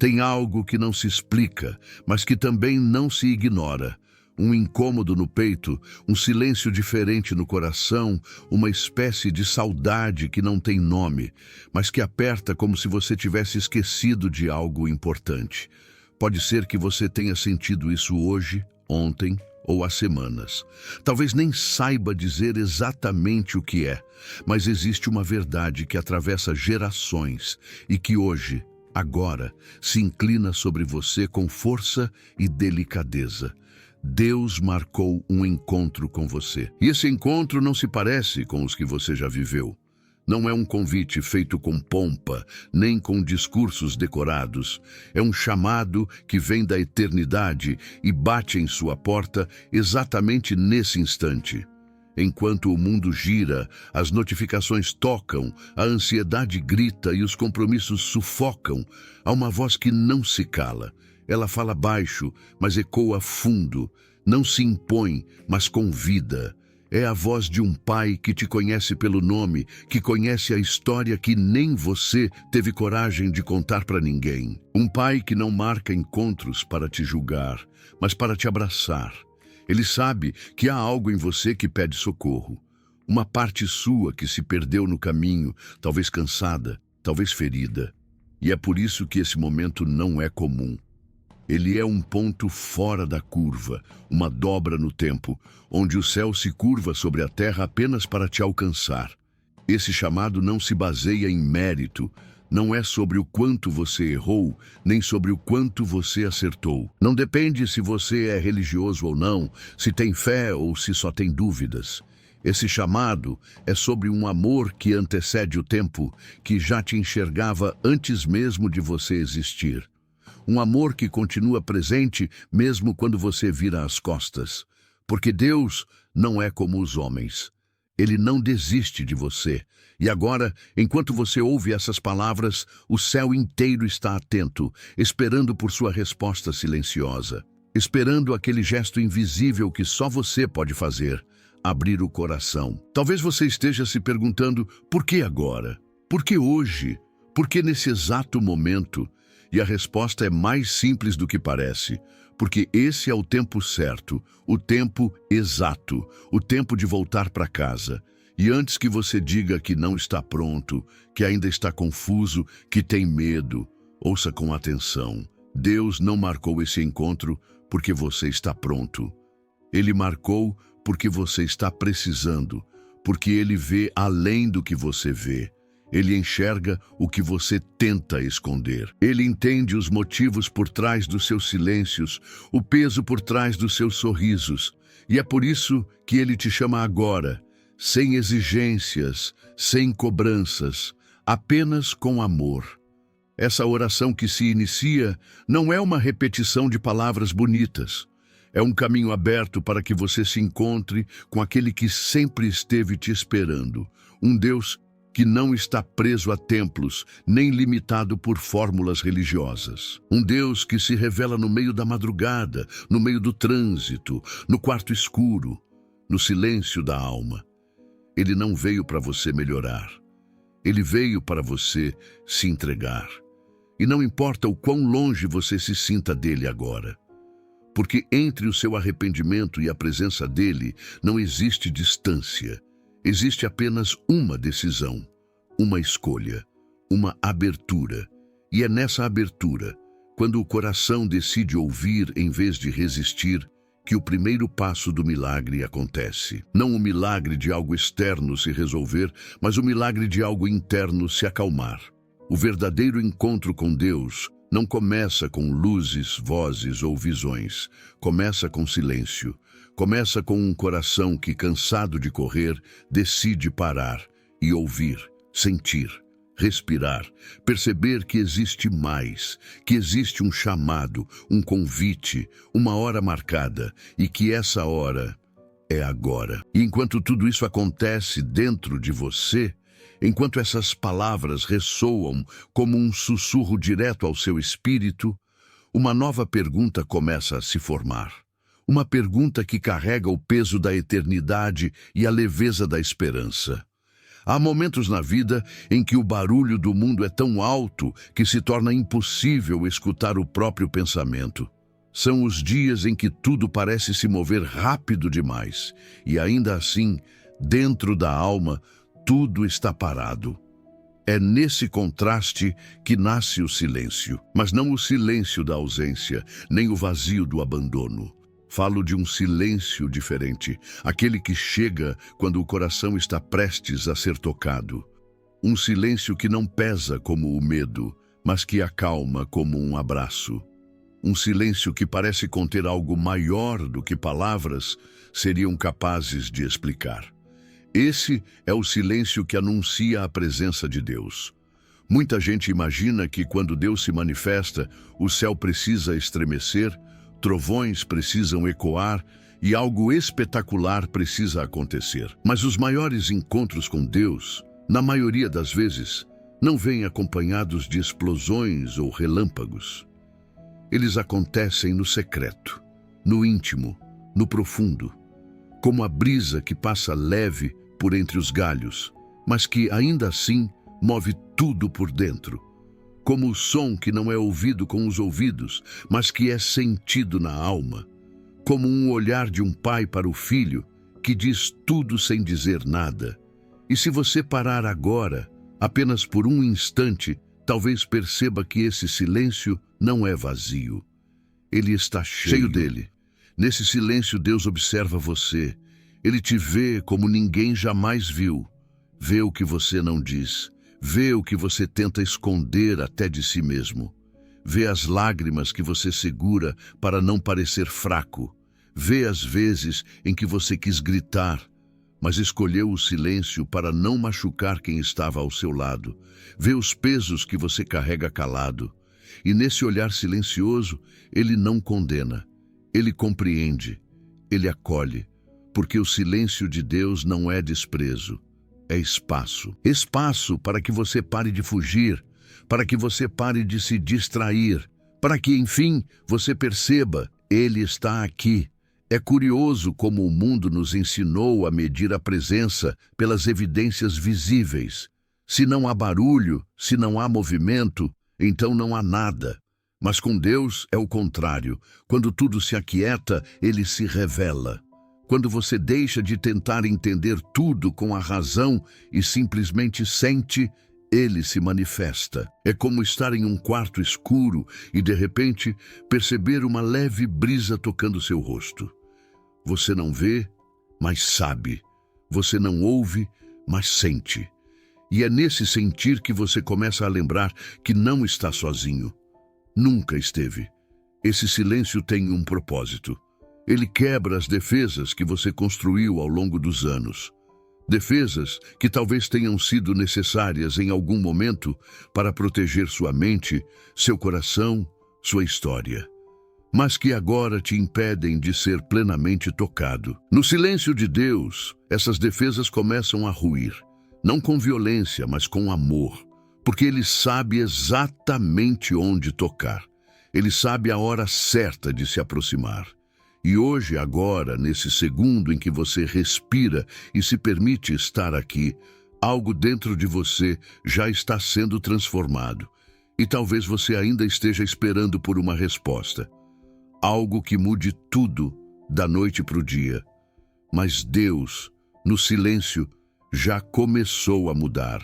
Tem algo que não se explica, mas que também não se ignora. Um incômodo no peito, um silêncio diferente no coração, uma espécie de saudade que não tem nome, mas que aperta como se você tivesse esquecido de algo importante. Pode ser que você tenha sentido isso hoje, ontem ou há semanas. Talvez nem saiba dizer exatamente o que é, mas existe uma verdade que atravessa gerações e que hoje, agora, se inclina sobre você com força e delicadeza. Deus marcou um encontro com você. E esse encontro não se parece com os que você já viveu. Não é um convite feito com pompa, nem com discursos decorados. É um chamado que vem da eternidade e bate em sua porta exatamente nesse instante. Enquanto o mundo gira, as notificações tocam, a ansiedade grita e os compromissos sufocam, há uma voz que não se cala. Ela fala baixo, mas ecoa fundo. Não se impõe, mas convida. É a voz de um pai que te conhece pelo nome, que conhece a história que nem você teve coragem de contar para ninguém. Um pai que não marca encontros para te julgar, mas para te abraçar. Ele sabe que há algo em você que pede socorro. Uma parte sua que se perdeu no caminho, talvez cansada, talvez ferida. E é por isso que esse momento não é comum. Ele é um ponto fora da curva, uma dobra no tempo, onde o céu se curva sobre a terra apenas para te alcançar. Esse chamado não se baseia em mérito, não é sobre o quanto você errou, nem sobre o quanto você acertou. Não depende se você é religioso ou não, se tem fé ou se só tem dúvidas. Esse chamado é sobre um amor que antecede o tempo, que já te enxergava antes mesmo de você existir. Um amor que continua presente mesmo quando você vira as costas. Porque Deus não é como os homens. Ele não desiste de você. E agora, enquanto você ouve essas palavras, o céu inteiro está atento, esperando por sua resposta silenciosa. Esperando aquele gesto invisível que só você pode fazer, abrir o coração. Talvez você esteja se perguntando, por que agora? Por que hoje? Por que nesse exato momento? E a resposta é mais simples do que parece, porque esse é o tempo certo, o tempo exato, o tempo de voltar para casa. E antes que você diga que não está pronto, que ainda está confuso, que tem medo, ouça com atenção. Deus não marcou esse encontro porque você está pronto. Ele marcou porque você está precisando, porque Ele vê além do que você vê. Ele enxerga o que você tenta esconder. Ele entende os motivos por trás dos seus silêncios, o peso por trás dos seus sorrisos. E é por isso que Ele te chama agora, sem exigências, sem cobranças, apenas com amor. Essa oração que se inicia não é uma repetição de palavras bonitas. É um caminho aberto para que você se encontre com aquele que sempre esteve te esperando. Um Deus que não está preso a templos, nem limitado por fórmulas religiosas. Um Deus que se revela no meio da madrugada, no meio do trânsito, no quarto escuro, no silêncio da alma. Ele não veio para você melhorar. Ele veio para você se entregar. E não importa o quão longe você se sinta dele agora. Porque entre o seu arrependimento e a presença dele não existe distância. Existe apenas uma decisão, uma escolha, uma abertura. E é nessa abertura, quando o coração decide ouvir em vez de resistir, que o primeiro passo do milagre acontece. Não o milagre de algo externo se resolver, mas o milagre de algo interno se acalmar. O verdadeiro encontro com Deus não começa com luzes, vozes ou visões. Começa com silêncio. Começa com um coração que, cansado de correr, decide parar e ouvir, sentir, respirar, perceber que existe mais, que existe um chamado, um convite, uma hora marcada e que essa hora é agora. E enquanto tudo isso acontece dentro de você, enquanto essas palavras ressoam como um sussurro direto ao seu espírito, uma nova pergunta começa a se formar. Uma pergunta que carrega o peso da eternidade e a leveza da esperança. Há momentos na vida em que o barulho do mundo é tão alto que se torna impossível escutar o próprio pensamento. São os dias em que tudo parece se mover rápido demais e ainda assim, dentro da alma, tudo está parado. É nesse contraste que nasce o silêncio, mas não o silêncio da ausência, nem o vazio do abandono. Falo de um silêncio diferente, aquele que chega quando o coração está prestes a ser tocado. Um silêncio que não pesa como o medo, mas que acalma como um abraço. Um silêncio que parece conter algo maior do que palavras seriam capazes de explicar. Esse é o silêncio que anuncia a presença de Deus. Muita gente imagina que quando Deus se manifesta, o céu precisa estremecer, trovões precisam ecoar e algo espetacular precisa acontecer. Mas os maiores encontros com Deus, na maioria das vezes, não vêm acompanhados de explosões ou relâmpagos. Eles acontecem no secreto, no íntimo, no profundo, como a brisa que passa leve por entre os galhos, mas que, ainda assim, move tudo por dentro. Como o som que não é ouvido com os ouvidos, mas que é sentido na alma. Como um olhar de um pai para o filho, que diz tudo sem dizer nada. E se você parar agora, apenas por um instante, talvez perceba que esse silêncio não é vazio. Ele está cheio dele. Nesse silêncio, Deus observa você. Ele te vê como ninguém jamais viu. Vê o que você não diz. Vê o que você tenta esconder até de si mesmo. Vê as lágrimas que você segura para não parecer fraco. Vê as vezes em que você quis gritar, mas escolheu o silêncio para não machucar quem estava ao seu lado. Vê os pesos que você carrega calado. E nesse olhar silencioso, ele não condena. Ele compreende. Ele acolhe. Porque o silêncio de Deus não é desprezo, é espaço. Espaço para que você pare de fugir, para que você pare de se distrair, para que, enfim, você perceba, Ele está aqui. É curioso como o mundo nos ensinou a medir a presença pelas evidências visíveis. Se não há barulho, se não há movimento, então não há nada. Mas com Deus é o contrário. Quando tudo se aquieta, Ele se revela. Quando você deixa de tentar entender tudo com a razão e simplesmente sente, Ele se manifesta. É como estar em um quarto escuro e, de repente, perceber uma leve brisa tocando seu rosto. Você não vê, mas sabe. Você não ouve, mas sente. E é nesse sentir que você começa a lembrar que não está sozinho. Nunca esteve. Esse silêncio tem um propósito. Ele quebra as defesas que você construiu ao longo dos anos. Defesas que talvez tenham sido necessárias em algum momento para proteger sua mente, seu coração, sua história. Mas que agora te impedem de ser plenamente tocado. No silêncio de Deus, essas defesas começam a ruir. Não com violência, mas com amor. Porque Ele sabe exatamente onde tocar. Ele sabe a hora certa de se aproximar. E hoje, agora, nesse segundo em que você respira e se permite estar aqui, algo dentro de você já está sendo transformado. E talvez você ainda esteja esperando por uma resposta. Algo que mude tudo da noite para o dia. Mas Deus, no silêncio, já começou a mudar.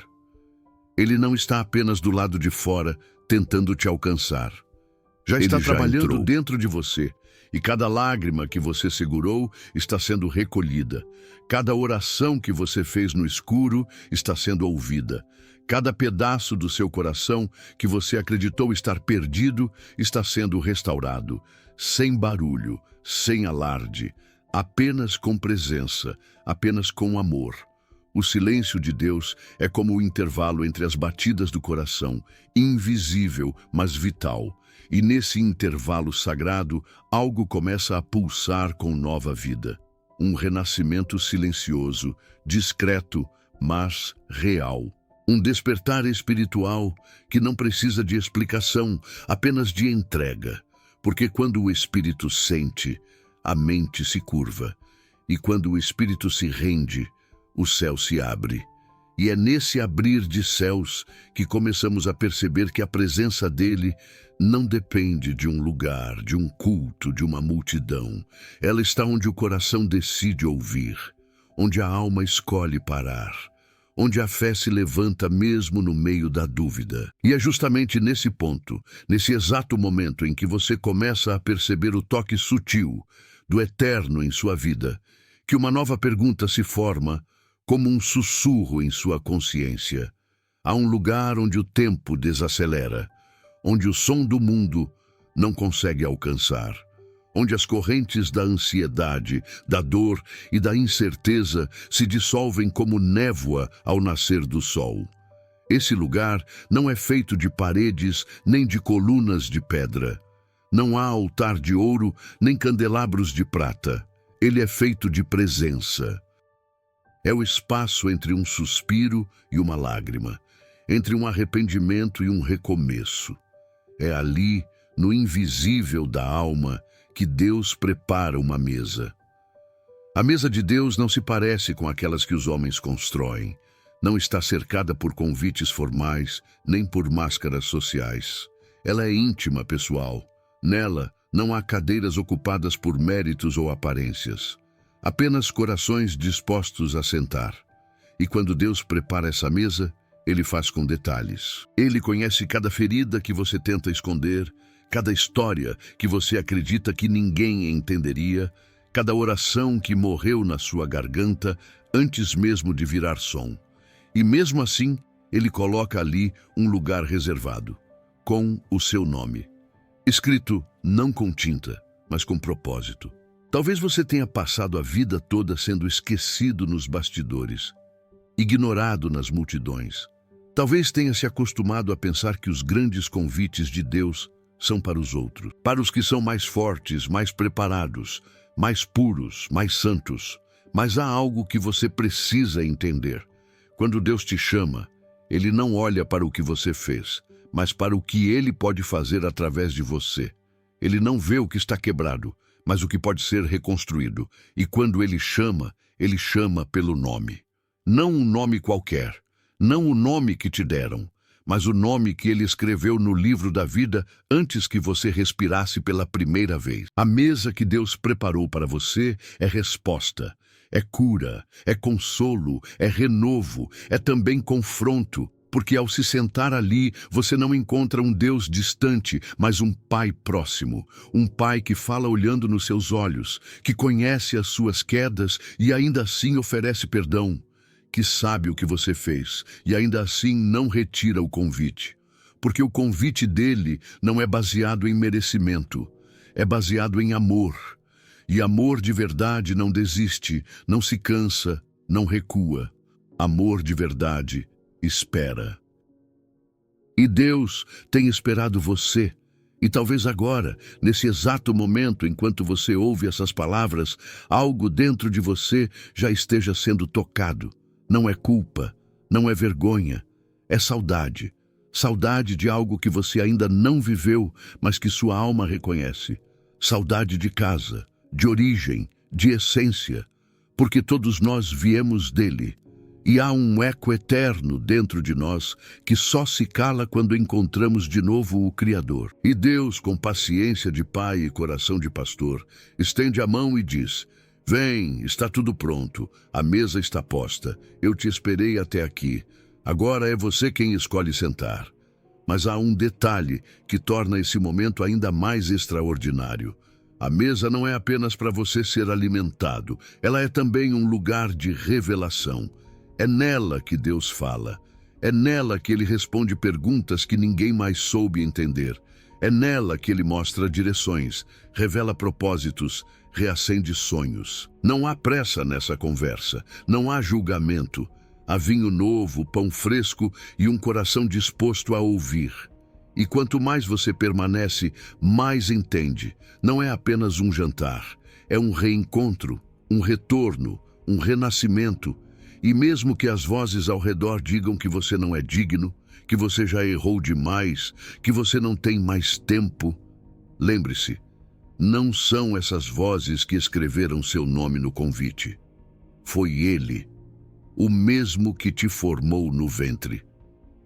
Ele não está apenas do lado de fora, tentando te alcançar. Já está trabalhando dentro de você. E cada lágrima que você segurou está sendo recolhida. Cada oração que você fez no escuro está sendo ouvida. Cada pedaço do seu coração que você acreditou estar perdido está sendo restaurado. Sem barulho, sem alarde, apenas com presença, apenas com amor. O silêncio de Deus é como o intervalo entre as batidas do coração, invisível, mas vital. E nesse intervalo sagrado, algo começa a pulsar com nova vida. Um renascimento silencioso, discreto, mas real. Um despertar espiritual que não precisa de explicação, apenas de entrega. Porque quando o espírito sente, a mente se curva. E quando o espírito se rende, o céu se abre. E é nesse abrir de céus que começamos a perceber que a presença dele não depende de um lugar, de um culto, de uma multidão. Ela está onde o coração decide ouvir, onde a alma escolhe parar, onde a fé se levanta mesmo no meio da dúvida. E é justamente nesse ponto, nesse exato momento em que você começa a perceber o toque sutil do eterno em sua vida, que uma nova pergunta se forma como um sussurro em sua consciência. Há um lugar onde o tempo desacelera, onde o som do mundo não consegue alcançar, onde as correntes da ansiedade, da dor e da incerteza se dissolvem como névoa ao nascer do sol. Esse lugar não é feito de paredes nem de colunas de pedra. Não há altar de ouro nem candelabros de prata. Ele é feito de presença. É o espaço entre um suspiro e uma lágrima, entre um arrependimento e um recomeço. É ali, no invisível da alma, que Deus prepara uma mesa. A mesa de Deus não se parece com aquelas que os homens constroem. Não está cercada por convites formais, nem por máscaras sociais. Ela é íntima, pessoal. Nela, não há cadeiras ocupadas por méritos ou aparências. Apenas corações dispostos a sentar. E quando Deus prepara essa mesa, Ele faz com detalhes. Ele conhece cada ferida que você tenta esconder, cada história que você acredita que ninguém entenderia, cada oração que morreu na sua garganta antes mesmo de virar som. E mesmo assim, Ele coloca ali um lugar reservado, com o seu nome. Escrito não com tinta, mas com propósito. Talvez você tenha passado a vida toda sendo esquecido nos bastidores, ignorado nas multidões. Talvez tenha se acostumado a pensar que os grandes convites de Deus são para os outros, para os que são mais fortes, mais preparados, mais puros, mais santos. Mas há algo que você precisa entender. Quando Deus te chama, Ele não olha para o que você fez, mas para o que Ele pode fazer através de você. Ele não vê o que está quebrado, mas o que pode ser reconstruído. E quando Ele chama pelo nome. Não um nome qualquer, não o nome que te deram, mas o nome que Ele escreveu no livro da vida antes que você respirasse pela primeira vez. A mesa que Deus preparou para você é resposta, é cura, é consolo, é renovo, é também confronto. Porque ao se sentar ali, você não encontra um Deus distante, mas um Pai próximo. Um Pai que fala olhando nos seus olhos, que conhece as suas quedas e ainda assim oferece perdão, que sabe o que você fez e ainda assim não retira o convite. Porque o convite dele não é baseado em merecimento, é baseado em amor. E amor de verdade não desiste, não se cansa, não recua. Amor de verdade espera. E Deus tem esperado você. E talvez agora, nesse exato momento, enquanto você ouve essas palavras, algo dentro de você já esteja sendo tocado. Não é culpa, não é vergonha, é saudade. Saudade de algo que você ainda não viveu, mas que sua alma reconhece. Saudade de casa, de origem, de essência, porque todos nós viemos dele. E há um eco eterno dentro de nós que só se cala quando encontramos de novo o Criador. E Deus, com paciência de pai e coração de pastor, estende a mão e diz: vem, está tudo pronto, a mesa está posta, eu te esperei até aqui, agora é você quem escolhe sentar. Mas há um detalhe que torna esse momento ainda mais extraordinário. A mesa não é apenas para você ser alimentado, ela é também um lugar de revelação. É nela que Deus fala. É nela que Ele responde perguntas que ninguém mais soube entender. É nela que Ele mostra direções, revela propósitos, reacende sonhos. Não há pressa nessa conversa, não há julgamento. Há vinho novo, pão fresco e um coração disposto a ouvir. E quanto mais você permanece, mais entende. Não é apenas um jantar, é um reencontro, um retorno, um renascimento. E mesmo que as vozes ao redor digam que você não é digno, que você já errou demais, que você não tem mais tempo, lembre-se, não são essas vozes que escreveram seu nome no convite. Foi Ele. o mesmo que te formou no ventre,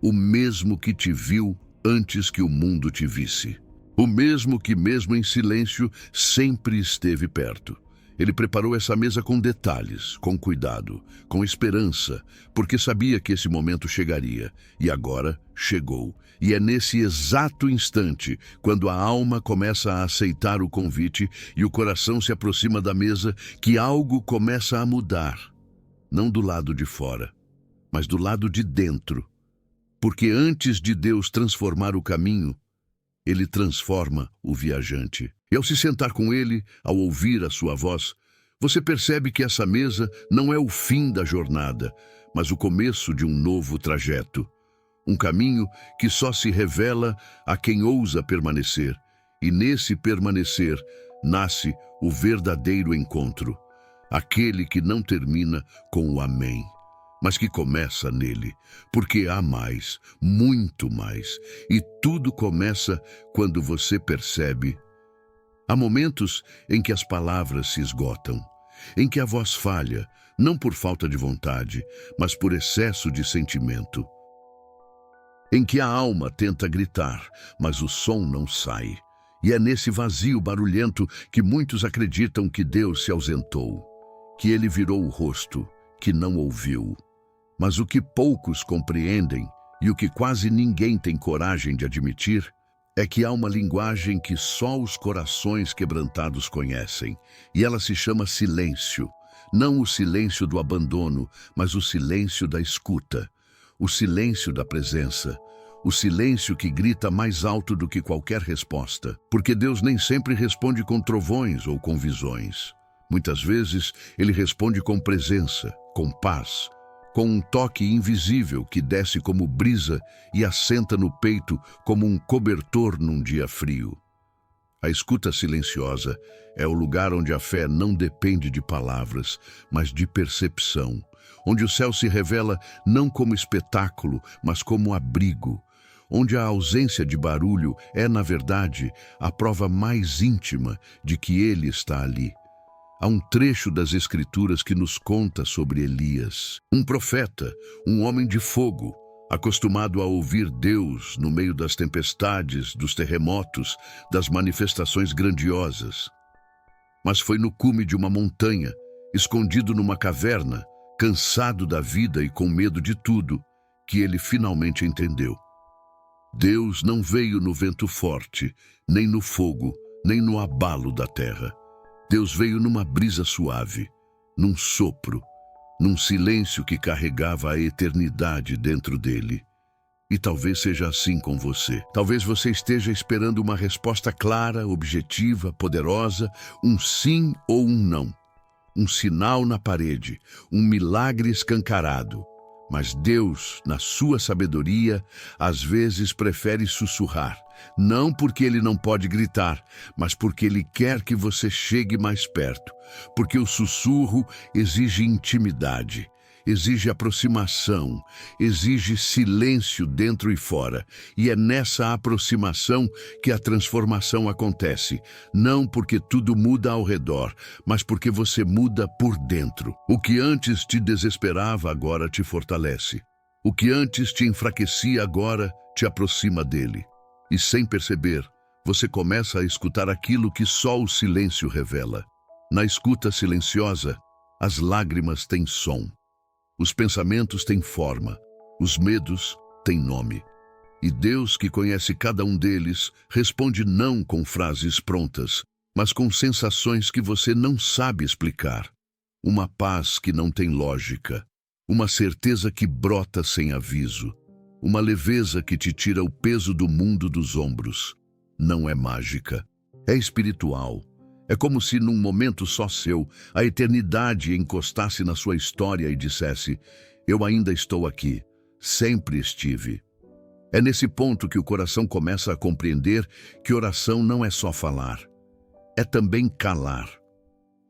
o mesmo que te viu antes que o mundo te visse, o mesmo que, mesmo em silêncio, sempre esteve perto. Ele preparou essa mesa com detalhes, com cuidado, com esperança, porque sabia que esse momento chegaria, e agora chegou. E é nesse exato instante, quando a alma começa a aceitar o convite e o coração se aproxima da mesa, que algo começa a mudar. Não do lado de fora, mas do lado de dentro. Porque antes de Deus transformar o caminho, Ele transforma o viajante. E ao se sentar com ele, ao ouvir a sua voz, você percebe que essa mesa não é o fim da jornada, mas o começo de um novo trajeto. Um caminho que só se revela a quem ousa permanecer. E nesse permanecer nasce o verdadeiro encontro. Aquele que não termina com o amém, mas que começa nele, porque há mais, muito mais, e tudo começa quando você percebe. Há momentos em que as palavras se esgotam, em que a voz falha, não por falta de vontade, mas por excesso de sentimento. Em que a alma tenta gritar, mas o som não sai. E é nesse vazio barulhento que muitos acreditam que Deus se ausentou, que Ele virou o rosto, que não ouviu. Mas o que poucos compreendem, e o que quase ninguém tem coragem de admitir, é que há uma linguagem que só os corações quebrantados conhecem, e ela se chama silêncio. Não o silêncio do abandono, mas o silêncio da escuta, o silêncio da presença, o silêncio que grita mais alto do que qualquer resposta. Porque Deus nem sempre responde com trovões ou com visões. Muitas vezes, Ele responde com presença, com paz, com um toque invisível que desce como brisa e assenta no peito como um cobertor num dia frio. A escuta silenciosa é o lugar onde a fé não depende de palavras, mas de percepção, onde o céu se revela não como espetáculo, mas como abrigo, onde a ausência de barulho é, na verdade, a prova mais íntima de que Ele está ali. Há um trecho das Escrituras que nos conta sobre Elias, um profeta, um homem de fogo, acostumado a ouvir Deus no meio das tempestades, dos terremotos, das manifestações grandiosas. Mas foi no cume de uma montanha, escondido numa caverna, cansado da vida e com medo de tudo, que ele finalmente entendeu. Deus não veio no vento forte, nem no fogo, nem no abalo da terra. Deus veio numa brisa suave, num sopro, num silêncio que carregava a eternidade dentro dele. E talvez seja assim com você. Talvez você esteja esperando uma resposta clara, objetiva, poderosa, um sim ou um não. Um sinal na parede, um milagre escancarado. Mas Deus, na sua sabedoria, às vezes prefere sussurrar. Não porque Ele não pode gritar, mas porque Ele quer que você chegue mais perto. Porque o sussurro exige intimidade, exige aproximação, exige silêncio dentro e fora. E é nessa aproximação que a transformação acontece. Não porque tudo muda ao redor, mas porque você muda por dentro. O que antes te desesperava agora te fortalece. O que antes te enfraquecia agora te aproxima dele. E sem perceber, você começa a escutar aquilo que só o silêncio revela. Na escuta silenciosa, as lágrimas têm som. Os pensamentos têm forma, os medos têm nome. E Deus, que conhece cada um deles, responde não com frases prontas, mas com sensações que você não sabe explicar. Uma paz que não tem lógica, uma certeza que brota sem aviso, uma leveza que te tira o peso do mundo dos ombros. Não é mágica, é espiritual. É como se, num momento só seu, a eternidade encostasse na sua história e dissesse: eu ainda estou aqui, sempre estive. É nesse ponto que o coração começa a compreender que oração não é só falar, é também calar.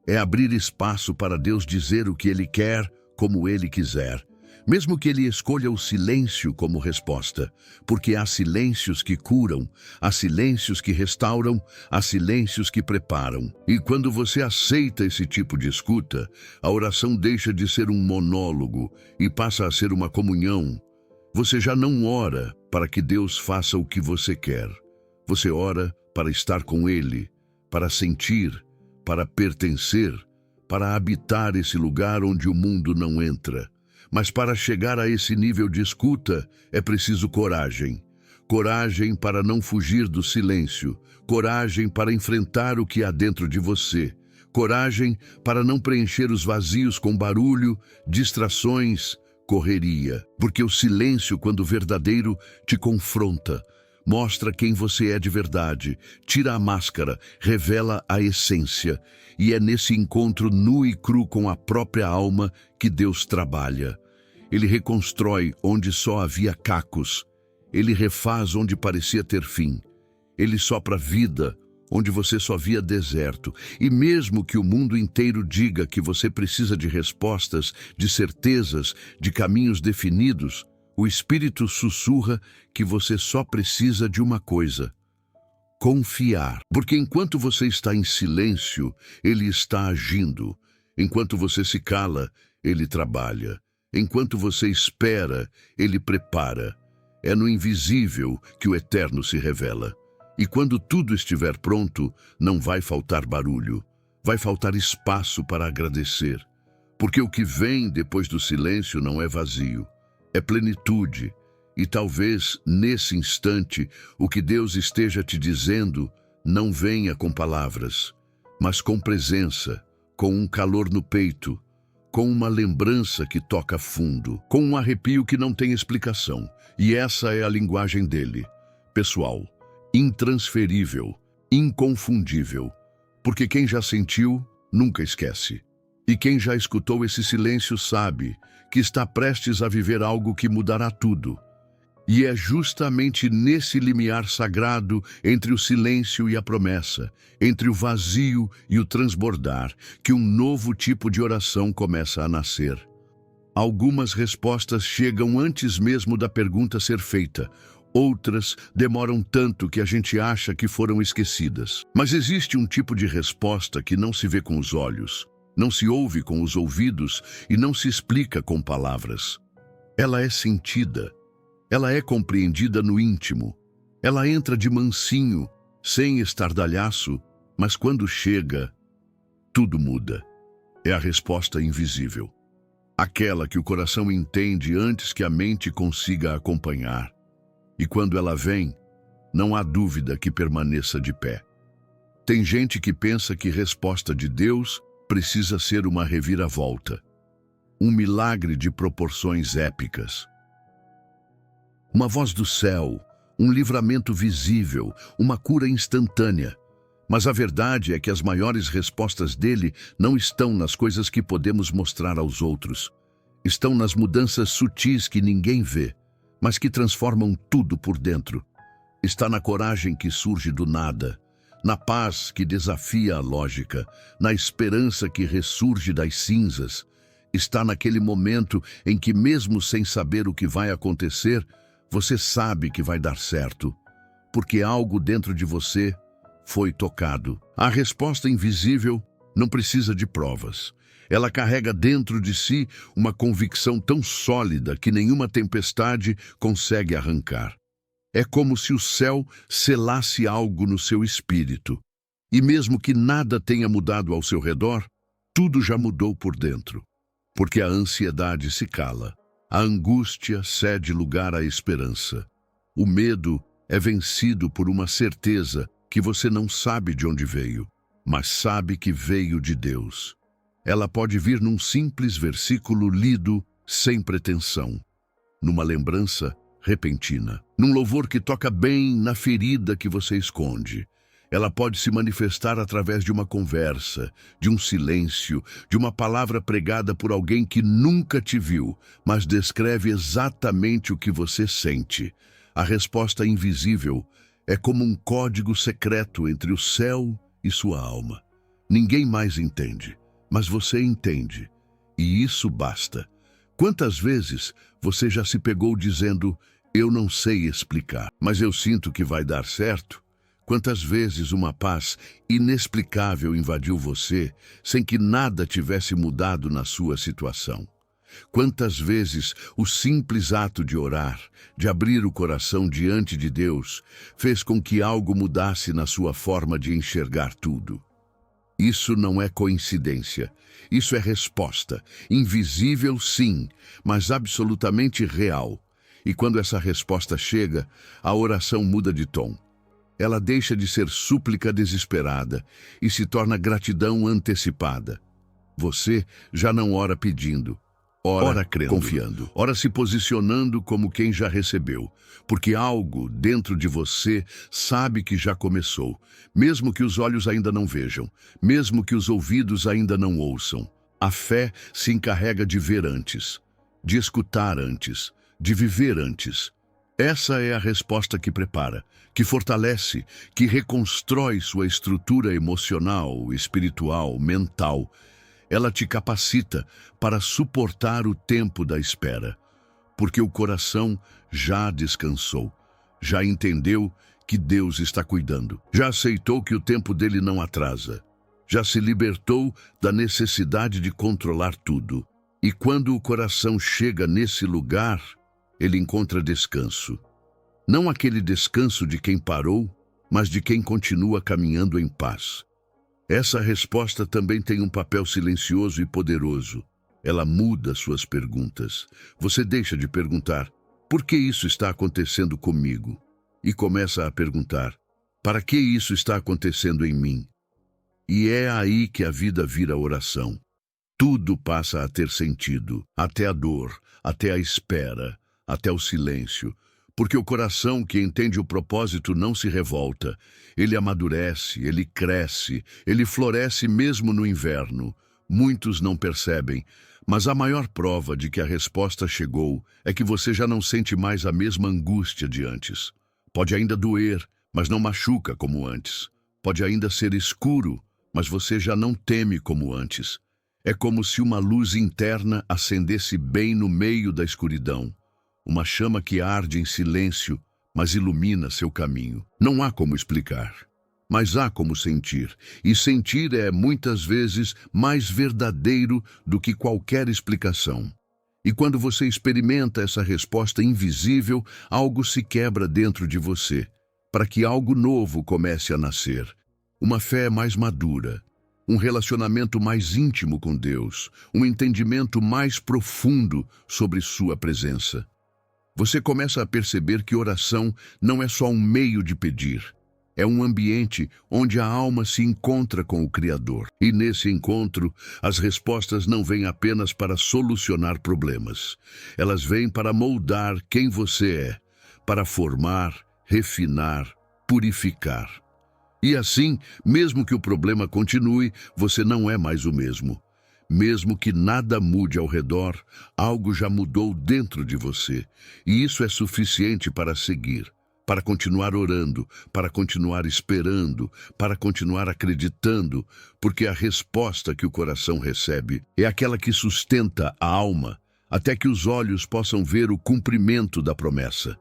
É abrir espaço para Deus dizer o que Ele quer, como Ele quiser, Mesmo que ele escolha o silêncio como resposta, porque há silêncios que curam, há silêncios que restauram, há silêncios que preparam. E quando você aceita esse tipo de escuta, a oração deixa de ser um monólogo e passa a ser uma comunhão. Você já não ora para que Deus faça o que você quer. Você ora para estar com Ele, para sentir, para pertencer, para habitar esse lugar onde o mundo não entra. Mas para chegar a esse nível de escuta, é preciso coragem. Coragem para não fugir do silêncio. Coragem para enfrentar o que há dentro de você. Coragem para não preencher os vazios com barulho, distrações, correria. Porque o silêncio, quando verdadeiro, te confronta. Mostra quem você é de verdade, tira a máscara, revela a essência. E é nesse encontro nu e cru com a própria alma que Deus trabalha. Ele reconstrói onde só havia cacos. Ele refaz onde parecia ter fim. Ele sopra vida onde você só via deserto. E mesmo que o mundo inteiro diga que você precisa de respostas, de certezas, de caminhos definidos, o Espírito sussurra que você só precisa de uma coisa: confiar. Porque enquanto você está em silêncio, Ele está agindo. Enquanto você se cala, Ele trabalha. Enquanto você espera, Ele prepara. É no invisível que o Eterno se revela. E quando tudo estiver pronto, não vai faltar barulho. Vai faltar espaço para agradecer. Porque o que vem depois do silêncio não é vazio. É plenitude. E talvez, nesse instante, o que Deus esteja te dizendo não venha com palavras, mas com presença, com um calor no peito, com uma lembrança que toca fundo, com um arrepio que não tem explicação. E essa é a linguagem dele, pessoal, intransferível, inconfundível, porque quem já sentiu, nunca esquece. E quem já escutou esse silêncio sabe que está prestes a viver algo que mudará tudo. E é justamente nesse limiar sagrado entre o silêncio e a promessa, entre o vazio e o transbordar, que um novo tipo de oração começa a nascer. Algumas respostas chegam antes mesmo da pergunta ser feita. Outras demoram tanto que a gente acha que foram esquecidas. Mas existe um tipo de resposta que não se vê com os olhos, não se ouve com os ouvidos e não se explica com palavras. Ela é sentida. Ela é compreendida no íntimo. Ela entra de mansinho, sem estardalhaço, mas quando chega, tudo muda. É a resposta invisível. Aquela que o coração entende antes que a mente consiga acompanhar. E quando ela vem, não há dúvida que permaneça de pé. Tem gente que pensa que resposta de Deus precisa ser uma reviravolta. Um milagre de proporções épicas. Uma voz do céu, um livramento visível, uma cura instantânea. Mas a verdade é que as maiores respostas dele não estão nas coisas que podemos mostrar aos outros. Estão nas mudanças sutis que ninguém vê, mas que transformam tudo por dentro. Está na coragem que surge do nada, na paz que desafia a lógica, na esperança que ressurge das cinzas. Está naquele momento em que, mesmo sem saber o que vai acontecer, você sabe que vai dar certo, porque algo dentro de você foi tocado. A resposta invisível não precisa de provas. Ela carrega dentro de si uma convicção tão sólida que nenhuma tempestade consegue arrancar. É como se o céu selasse algo no seu espírito. E mesmo que nada tenha mudado ao seu redor, tudo já mudou por dentro. Porque a ansiedade se cala. A angústia cede lugar à esperança. O medo é vencido por uma certeza que você não sabe de onde veio, mas sabe que veio de Deus. Ela pode vir num simples versículo lido sem pretensão, numa lembrança repentina, num louvor que toca bem na ferida que você esconde. Ela pode se manifestar através de uma conversa, de um silêncio, de uma palavra pregada por alguém que nunca te viu, mas descreve exatamente o que você sente. A resposta invisível é como um código secreto entre o céu e sua alma. Ninguém mais entende, mas você entende. E isso basta. Quantas vezes você já se pegou dizendo, eu não sei explicar, mas eu sinto que vai dar certo? Quantas vezes uma paz inexplicável invadiu você sem que nada tivesse mudado na sua situação? Quantas vezes o simples ato de orar, de abrir o coração diante de Deus, fez com que algo mudasse na sua forma de enxergar tudo? Isso não é coincidência. Isso é resposta. Invisível, sim, mas absolutamente real. E quando essa resposta chega, a oração muda de tom. Ela deixa de ser súplica desesperada e se torna gratidão antecipada. Você já não ora pedindo, ora crendo, confiando, ora se posicionando como quem já recebeu, porque algo dentro de você sabe que já começou, mesmo que os olhos ainda não vejam, mesmo que os ouvidos ainda não ouçam. A fé se encarrega de ver antes, de escutar antes, de viver antes. Essa é a resposta que prepara, que fortalece, que reconstrói sua estrutura emocional, espiritual, mental. Ela te capacita para suportar o tempo da espera, porque o coração já descansou, já entendeu que Deus está cuidando, já aceitou que o tempo dele não atrasa, já se libertou da necessidade de controlar tudo. E quando o coração chega nesse lugar, ele encontra descanso. Não aquele descanso de quem parou, mas de quem continua caminhando em paz. Essa resposta também tem um papel silencioso e poderoso. Ela muda suas perguntas. Você deixa de perguntar, por que isso está acontecendo comigo? E começa a perguntar, para que isso está acontecendo em mim? E é aí que a vida vira oração. Tudo passa a ter sentido, até a dor, até a espera, até o silêncio, porque o coração que entende o propósito não se revolta. Ele amadurece, ele cresce, ele floresce mesmo no inverno. Muitos não percebem, mas a maior prova de que a resposta chegou é que você já não sente mais a mesma angústia de antes. Pode ainda doer, mas não machuca como antes. Pode ainda ser escuro, mas você já não teme como antes. É como se uma luz interna acendesse bem no meio da escuridão. Uma chama que arde em silêncio, mas ilumina seu caminho. Não há como explicar, mas há como sentir. E sentir é, muitas vezes, mais verdadeiro do que qualquer explicação. E quando você experimenta essa resposta invisível, algo se quebra dentro de você, para que algo novo comece a nascer. Uma fé mais madura, um relacionamento mais íntimo com Deus, um entendimento mais profundo sobre sua presença. Você começa a perceber que oração não é só um meio de pedir. É um ambiente onde a alma se encontra com o Criador. E nesse encontro, as respostas não vêm apenas para solucionar problemas. Elas vêm para moldar quem você é, para formar, refinar, purificar. E assim, mesmo que o problema continue, você não é mais o mesmo. Mesmo que nada mude ao redor, algo já mudou dentro de você. E isso é suficiente para seguir, para continuar orando, para continuar esperando, para continuar acreditando, porque a resposta que o coração recebe é aquela que sustenta a alma, até que os olhos possam ver o cumprimento da promessa.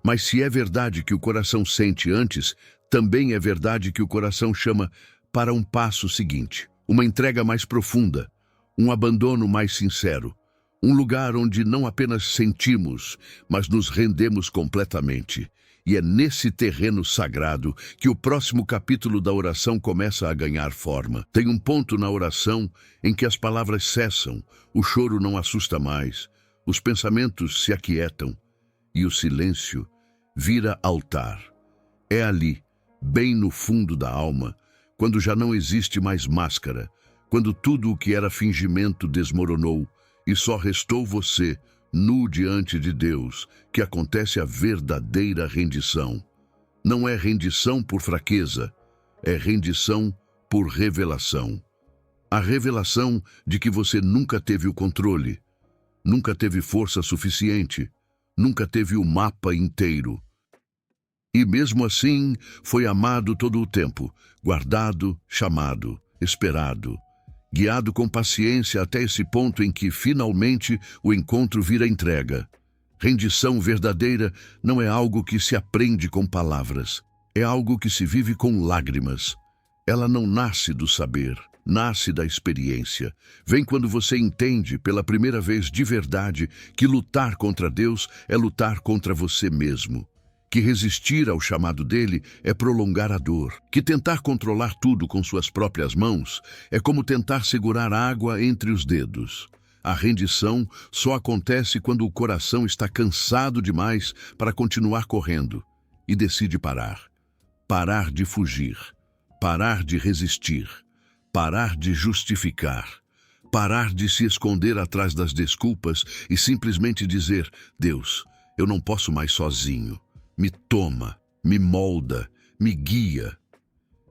Mas se é verdade que o coração sente antes, também é verdade que o coração chama para um passo seguinte, uma entrega mais profunda, um abandono mais sincero, um lugar onde não apenas sentimos, mas nos rendemos completamente. E é nesse terreno sagrado que o próximo capítulo da oração começa a ganhar forma. Tem um ponto na oração em que as palavras cessam, o choro não assusta mais, os pensamentos se aquietam e o silêncio vira altar. É ali, bem no fundo da alma, quando já não existe mais máscara, quando tudo o que era fingimento desmoronou e só restou você, nu diante de Deus, que acontece a verdadeira rendição. Não é rendição por fraqueza, é rendição por revelação. A revelação de que você nunca teve o controle, nunca teve força suficiente, nunca teve o mapa inteiro. E mesmo assim, foi amado todo o tempo, guardado, chamado, esperado, guiado com paciência até esse ponto em que, finalmente, o encontro vira entrega. Rendição verdadeira não é algo que se aprende com palavras, é algo que se vive com lágrimas. Ela não nasce do saber, nasce da experiência. Vem quando você entende, pela primeira vez de verdade, que lutar contra Deus é lutar contra você mesmo. Que resistir ao chamado dele é prolongar a dor. Que tentar controlar tudo com suas próprias mãos é como tentar segurar água entre os dedos. A rendição só acontece quando o coração está cansado demais para continuar correndo e decide parar. Parar de fugir. Parar de resistir. Parar de justificar. Parar de se esconder atrás das desculpas e simplesmente dizer: Deus, eu não posso mais sozinho. Me toma, me molda, me guia.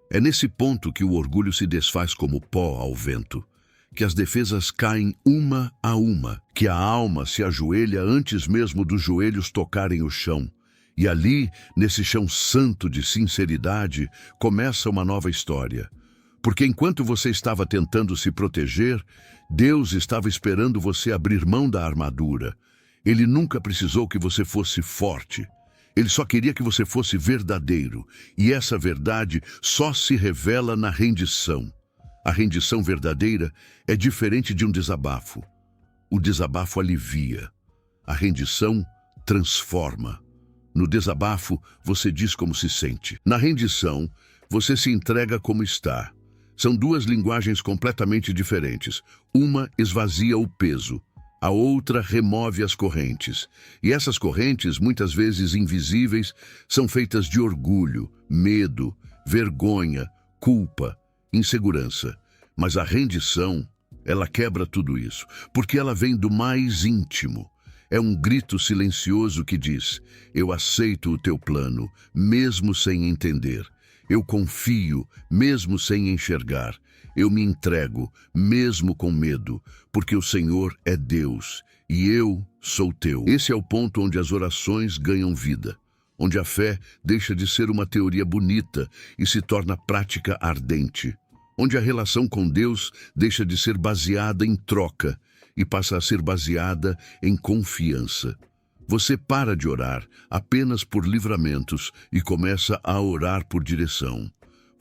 É nesse ponto que o orgulho se desfaz como pó ao vento, que as defesas caem uma a uma, que a alma se ajoelha antes mesmo dos joelhos tocarem o chão. E ali, nesse chão santo de sinceridade, começa uma nova história. Porque enquanto você estava tentando se proteger, Deus estava esperando você abrir mão da armadura. Ele nunca precisou que você fosse forte. Ele só queria que você fosse verdadeiro. E essa verdade só se revela na rendição. A rendição verdadeira é diferente de um desabafo. O desabafo alivia. A rendição transforma. No desabafo, você diz como se sente. Na rendição, você se entrega como está. São duas linguagens completamente diferentes. Uma esvazia o peso, a outra remove as correntes. E essas correntes, muitas vezes invisíveis, são feitas de orgulho, medo, vergonha, culpa, insegurança. Mas a rendição, ela quebra tudo isso, porque ela vem do mais íntimo. É um grito silencioso que diz: eu aceito o teu plano, mesmo sem entender. Eu confio, mesmo sem enxergar. Eu me entrego, mesmo com medo, porque o Senhor é Deus e eu sou teu. Esse é o ponto onde as orações ganham vida, onde a fé deixa de ser uma teoria bonita e se torna prática ardente, onde a relação com Deus deixa de ser baseada em troca e passa a ser baseada em confiança. Você para de orar apenas por livramentos e começa a orar por direção.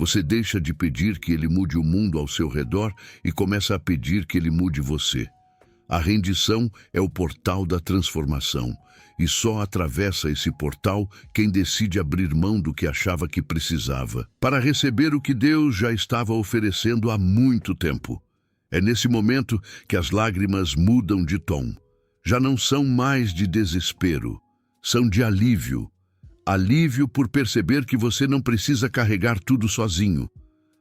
Você deixa de pedir que Ele mude o mundo ao seu redor e começa a pedir que Ele mude você. A rendição é o portal da transformação, e só atravessa esse portal quem decide abrir mão do que achava que precisava, para receber o que Deus já estava oferecendo há muito tempo. É nesse momento que as lágrimas mudam de tom. Já não são mais de desespero, são de alívio. Alívio por perceber que você não precisa carregar tudo sozinho.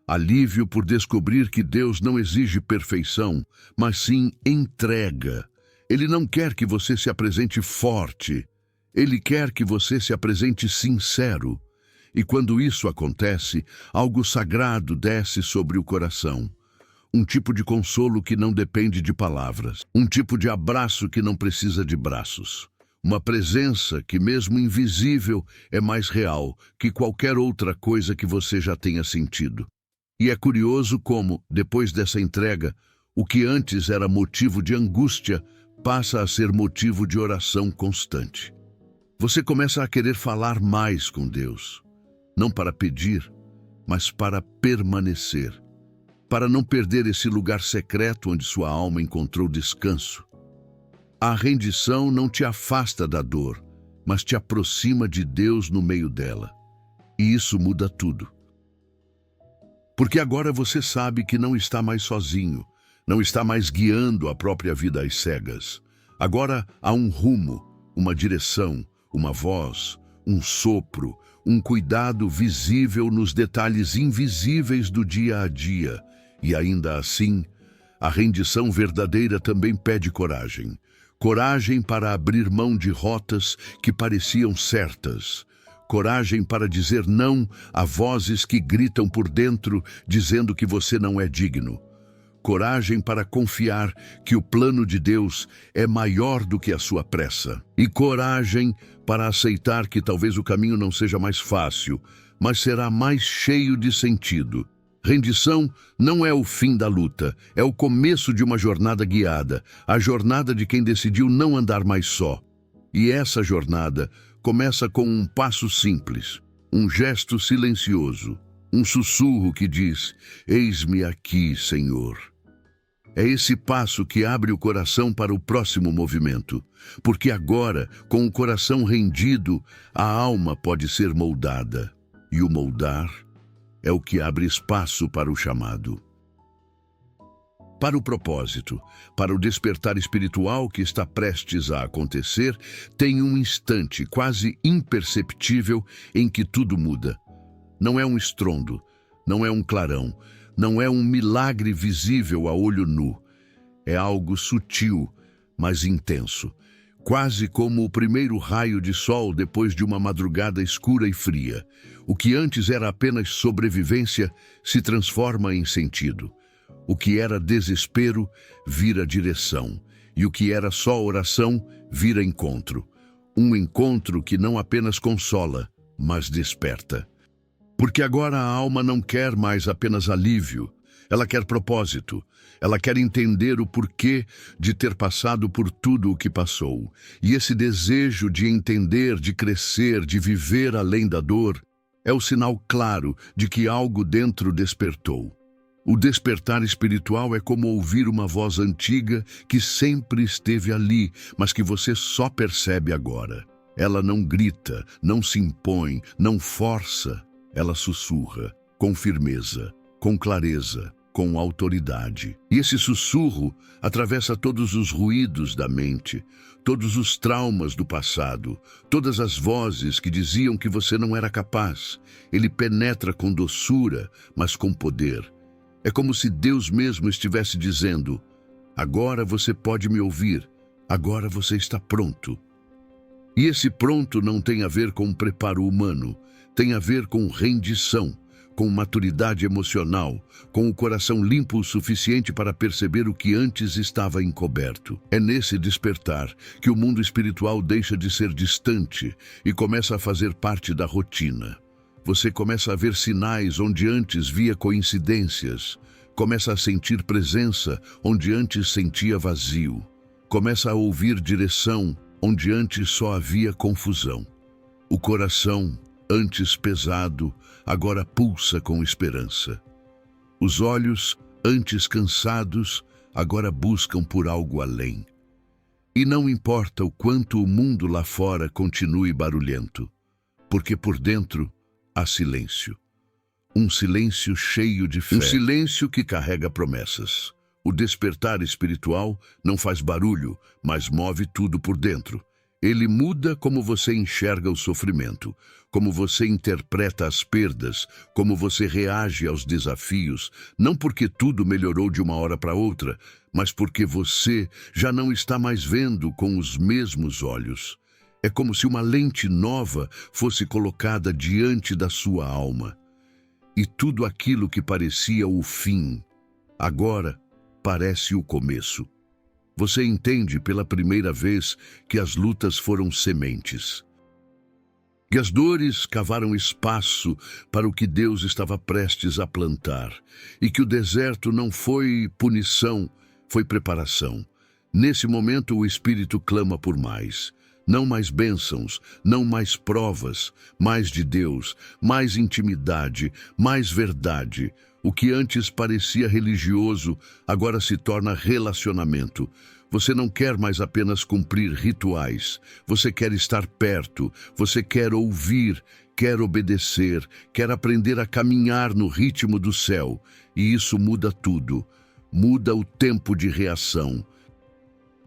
Alívio por descobrir que Deus não exige perfeição, mas sim entrega. Ele não quer que você se apresente forte. Ele quer que você se apresente sincero. E quando isso acontece, algo sagrado desce sobre o coração. Um tipo de consolo que não depende de palavras. Um tipo de abraço que não precisa de braços. Uma presença que, mesmo invisível, é mais real que qualquer outra coisa que você já tenha sentido. E é curioso como, depois dessa entrega, o que antes era motivo de angústia passa a ser motivo de oração constante. Você começa a querer falar mais com Deus, não para pedir, mas para permanecer, para não perder esse lugar secreto onde sua alma encontrou descanso. A rendição não te afasta da dor, mas te aproxima de Deus no meio dela. E isso muda tudo. Porque agora você sabe que não está mais sozinho, não está mais guiando a própria vida às cegas. Agora há um rumo, uma direção, uma voz, um sopro, um cuidado visível nos detalhes invisíveis do dia a dia. E ainda assim, a rendição verdadeira também pede coragem. Coragem para abrir mão de rotas que pareciam certas. Coragem para dizer não a vozes que gritam por dentro, dizendo que você não é digno. Coragem para confiar que o plano de Deus é maior do que a sua pressa. E coragem para aceitar que talvez o caminho não seja mais fácil, mas será mais cheio de sentido. Rendição não é o fim da luta, é o começo de uma jornada guiada, a jornada de quem decidiu não andar mais só. E essa jornada começa com um passo simples, um gesto silencioso, um sussurro que diz: "Eis-me aqui, Senhor." É esse passo que abre o coração para o próximo movimento, porque agora, com o coração rendido, a alma pode ser moldada, e o moldar é o que abre espaço para o chamado. Para o propósito, para o despertar espiritual que está prestes a acontecer, tem um instante quase imperceptível em que tudo muda. Não é um estrondo, não é um clarão, não é um milagre visível a olho nu. É algo sutil, mas intenso, quase como o primeiro raio de sol depois de uma madrugada escura e fria. O que antes era apenas sobrevivência se transforma em sentido. O que era desespero vira direção, e o que era só oração vira encontro. Um encontro que não apenas consola, mas desperta. Porque agora a alma não quer mais apenas alívio, ela quer propósito, ela quer entender o porquê de ter passado por tudo o que passou. E esse desejo de entender, de crescer, de viver além da dor, é o sinal claro de que algo dentro despertou. O despertar espiritual é como ouvir uma voz antiga que sempre esteve ali, mas que você só percebe agora. Ela não grita, não se impõe, não força. Ela sussurra, com firmeza, com clareza, com autoridade. E esse sussurro atravessa todos os ruídos da mente, todos os traumas do passado, todas as vozes que diziam que você não era capaz. Ele penetra com doçura, mas com poder. É como se Deus mesmo estivesse dizendo: agora você pode me ouvir, agora você está pronto. E esse pronto não tem a ver com preparo humano, tem a ver com rendição, com maturidade emocional, com o coração limpo o suficiente para perceber o que antes estava encoberto. É nesse despertar que o mundo espiritual deixa de ser distante e começa a fazer parte da rotina. Você começa a ver sinais onde antes via coincidências, começa a sentir presença onde antes sentia vazio, começa a ouvir direção onde antes só havia confusão. O coração, antes pesado, agora pulsa com esperança. Os olhos, antes cansados, agora buscam por algo além. E não importa o quanto o mundo lá fora continue barulhento, porque por dentro há silêncio. Um silêncio cheio de fé. Um silêncio que carrega promessas. O despertar espiritual não faz barulho, mas move tudo por dentro. Ele muda como você enxerga o sofrimento, como você interpreta as perdas, como você reage aos desafios, não porque tudo melhorou de uma hora para outra, mas porque você já não está mais vendo com os mesmos olhos. É como se uma lente nova fosse colocada diante da sua alma. E tudo aquilo que parecia o fim, agora parece o começo. Você entende pela primeira vez que as lutas foram sementes. Que as dores cavaram espaço para o que Deus estava prestes a plantar. E que o deserto não foi punição, foi preparação. Nesse momento o Espírito clama por mais. Não mais bênçãos, não mais provas, mais de Deus, mais intimidade, mais verdade. O que antes parecia religioso, agora se torna relacionamento. Você não quer mais apenas cumprir rituais. Você quer estar perto, você quer ouvir, quer obedecer, quer aprender a caminhar no ritmo do céu. E isso muda tudo. Muda o tempo de reação.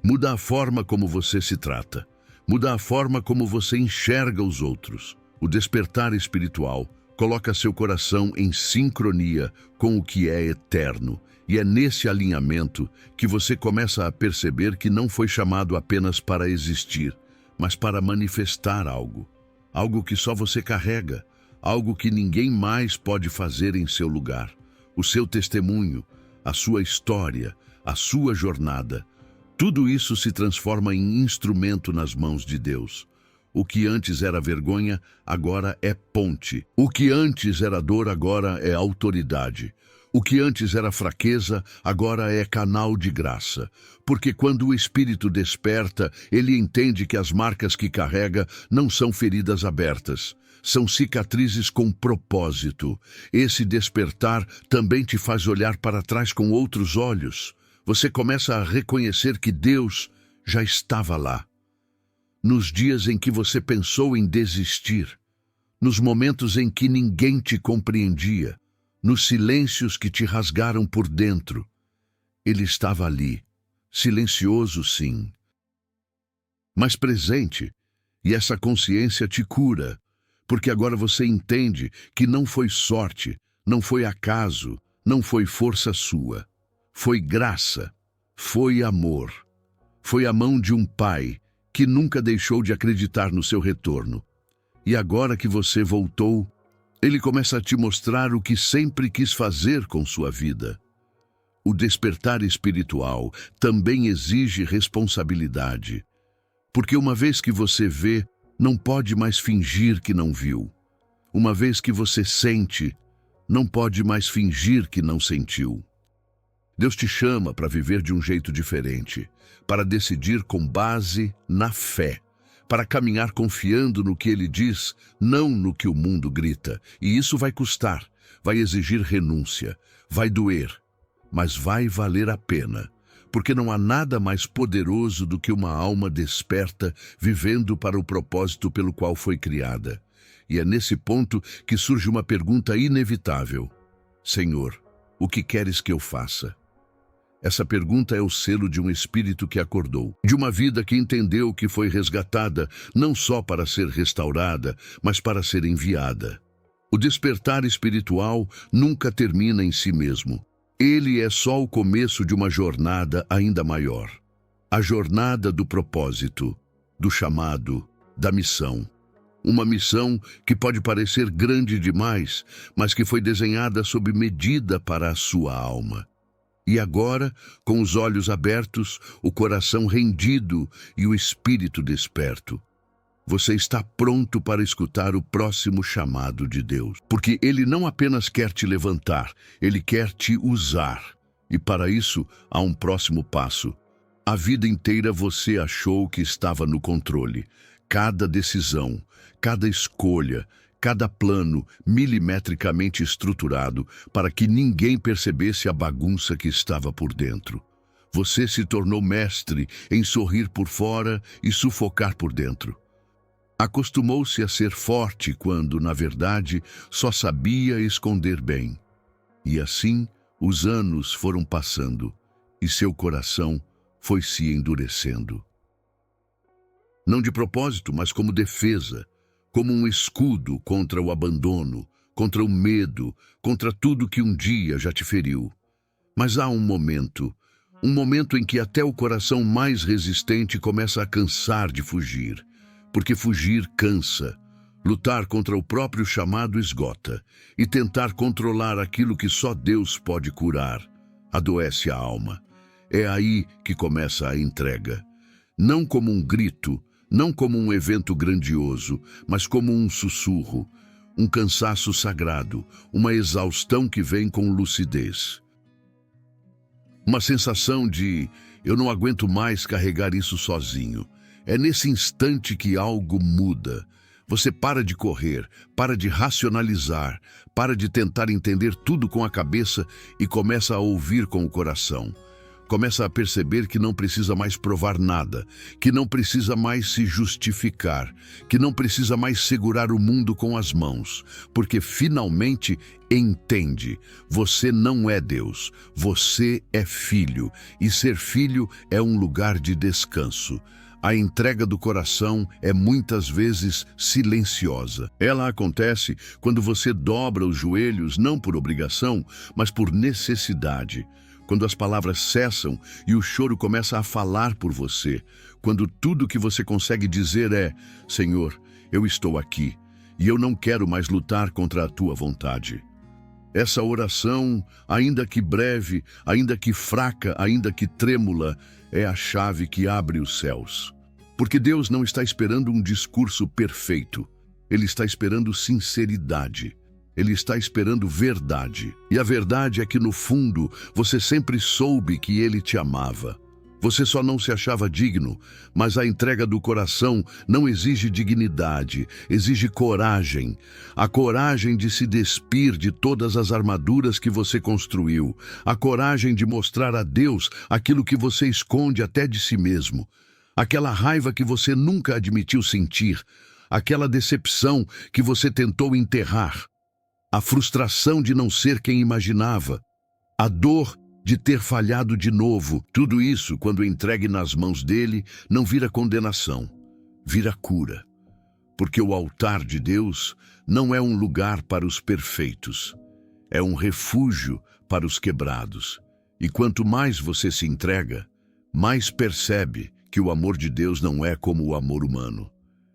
Muda a forma como você se trata. Muda a forma como você enxerga os outros. O despertar espiritual coloca seu coração em sincronia com o que é eterno. E é nesse alinhamento que você começa a perceber que não foi chamado apenas para existir, mas para manifestar algo. Algo que só você carrega, algo que ninguém mais pode fazer em seu lugar. O seu testemunho, a sua história, a sua jornada. Tudo isso se transforma em instrumento nas mãos de Deus. O que antes era vergonha, agora é ponte. O que antes era dor, agora é autoridade. O que antes era fraqueza, agora é canal de graça. Porque quando o Espírito desperta, ele entende que as marcas que carrega não são feridas abertas. São cicatrizes com propósito. Esse despertar também te faz olhar para trás com outros olhos. Você começa a reconhecer que Deus já estava lá. Nos dias em que você pensou em desistir, nos momentos em que ninguém te compreendia, nos silêncios que te rasgaram por dentro, ele estava ali, silencioso sim, mas presente, e essa consciência te cura, porque agora você entende que não foi sorte, não foi acaso, não foi força sua, foi graça, foi amor, foi a mão de um pai que nunca deixou de acreditar no seu retorno. E agora que você voltou, ele começa a te mostrar o que sempre quis fazer com sua vida. O despertar espiritual também exige responsabilidade, porque uma vez que você vê, não pode mais fingir que não viu. Uma vez que você sente, não pode mais fingir que não sentiu. Deus te chama para viver de um jeito diferente, para decidir com base na fé, para caminhar confiando no que Ele diz, não no que o mundo grita. E isso vai custar, vai exigir renúncia, vai doer, mas vai valer a pena, porque não há nada mais poderoso do que uma alma desperta vivendo para o propósito pelo qual foi criada. E é nesse ponto que surge uma pergunta inevitável: Senhor, o que queres que eu faça? Essa pergunta é o selo de um espírito que acordou, de uma vida que entendeu que foi resgatada, não só para ser restaurada, mas para ser enviada. O despertar espiritual nunca termina em si mesmo. Ele é só o começo de uma jornada ainda maior. A jornada do propósito, do chamado, da missão. Uma missão que pode parecer grande demais, mas que foi desenhada sob medida para a sua alma. E agora, com os olhos abertos, o coração rendido e o espírito desperto, você está pronto para escutar o próximo chamado de Deus. Porque Ele não apenas quer te levantar, Ele quer te usar. E para isso, há um próximo passo. A vida inteira você achou que estava no controle. Cada decisão, cada escolha, cada plano milimetricamente estruturado para que ninguém percebesse a bagunça que estava por dentro. Você se tornou mestre em sorrir por fora e sufocar por dentro. Acostumou-se a ser forte quando, na verdade, só sabia esconder bem. E assim, os anos foram passando e seu coração foi se endurecendo. Não de propósito, mas como defesa, como um escudo contra o abandono, contra o medo, contra tudo que um dia já te feriu. Mas há um momento em que até o coração mais resistente começa a cansar de fugir, porque fugir cansa. Lutar contra o próprio chamado esgota, e tentar controlar aquilo que só Deus pode curar adoece a alma. É aí que começa a entrega. Não como um grito, não como um evento grandioso, mas como um sussurro, um cansaço sagrado, uma exaustão que vem com lucidez. Uma sensação de, eu não aguento mais carregar isso sozinho. É nesse instante que algo muda. Você para de correr, para de racionalizar, para de tentar entender tudo com a cabeça e começa a ouvir com o coração. Começa a perceber que não precisa mais provar nada, que não precisa mais se justificar, que não precisa mais segurar o mundo com as mãos, porque finalmente entende, você não é Deus, você é filho, e ser filho é um lugar de descanso. A entrega do coração é muitas vezes silenciosa. Ela acontece quando você dobra os joelhos não por obrigação, mas por necessidade. Quando as palavras cessam e o choro começa a falar por você. Quando tudo que você consegue dizer é: Senhor, eu estou aqui e eu não quero mais lutar contra a tua vontade. Essa oração, ainda que breve, ainda que fraca, ainda que trêmula, é a chave que abre os céus. Porque Deus não está esperando um discurso perfeito. Ele está esperando sinceridade. Ele está esperando verdade. E a verdade é que, no fundo, você sempre soube que Ele te amava. Você só não se achava digno, mas a entrega do coração não exige dignidade, exige coragem. A coragem de se despir de todas as armaduras que você construiu. A coragem de mostrar a Deus aquilo que você esconde até de si mesmo. Aquela raiva que você nunca admitiu sentir. Aquela decepção que você tentou enterrar. A frustração de não ser quem imaginava. A dor de ter falhado de novo. Tudo isso, quando entregue nas mãos dele, não vira condenação, vira cura. Porque o altar de Deus não é um lugar para os perfeitos, é um refúgio para os quebrados. E quanto mais você se entrega, mais percebe que o amor de Deus não é como o amor humano.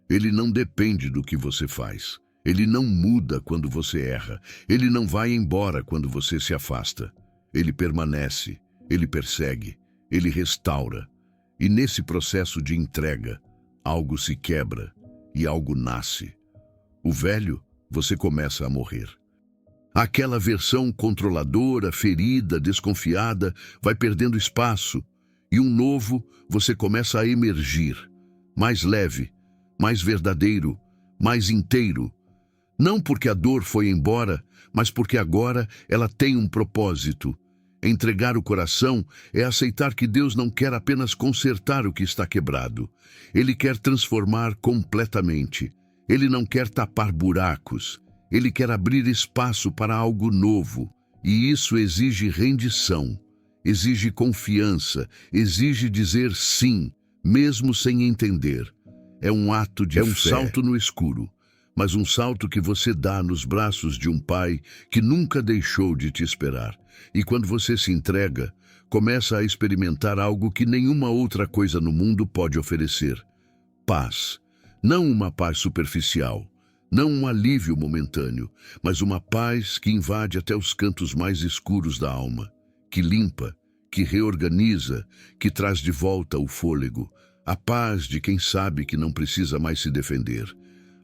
Ele não depende do que você faz. Ele não muda quando você erra. Ele não vai embora quando você se afasta. Ele permanece, ele persegue, ele restaura. E nesse processo de entrega, algo se quebra e algo nasce. O velho, você começa a morrer. Aquela versão controladora, ferida, desconfiada, vai perdendo espaço. E um novo, você começa a emergir. Mais leve, mais verdadeiro, mais inteiro. Não porque a dor foi embora, mas porque agora ela tem um propósito. Entregar o coração é aceitar que Deus não quer apenas consertar o que está quebrado. Ele quer transformar completamente. Ele não quer tapar buracos. Ele quer abrir espaço para algo novo. E isso exige rendição, exige confiança, exige dizer sim, mesmo sem entender. É um ato de fé. Salto no escuro. Mas um salto que você dá nos braços de um pai que nunca deixou de te esperar. E quando você se entrega, começa a experimentar algo que nenhuma outra coisa no mundo pode oferecer. Paz. Não uma paz superficial, não um alívio momentâneo, mas uma paz que invade até os cantos mais escuros da alma, que limpa, que reorganiza, que traz de volta o fôlego. A paz de quem sabe que não precisa mais se defender.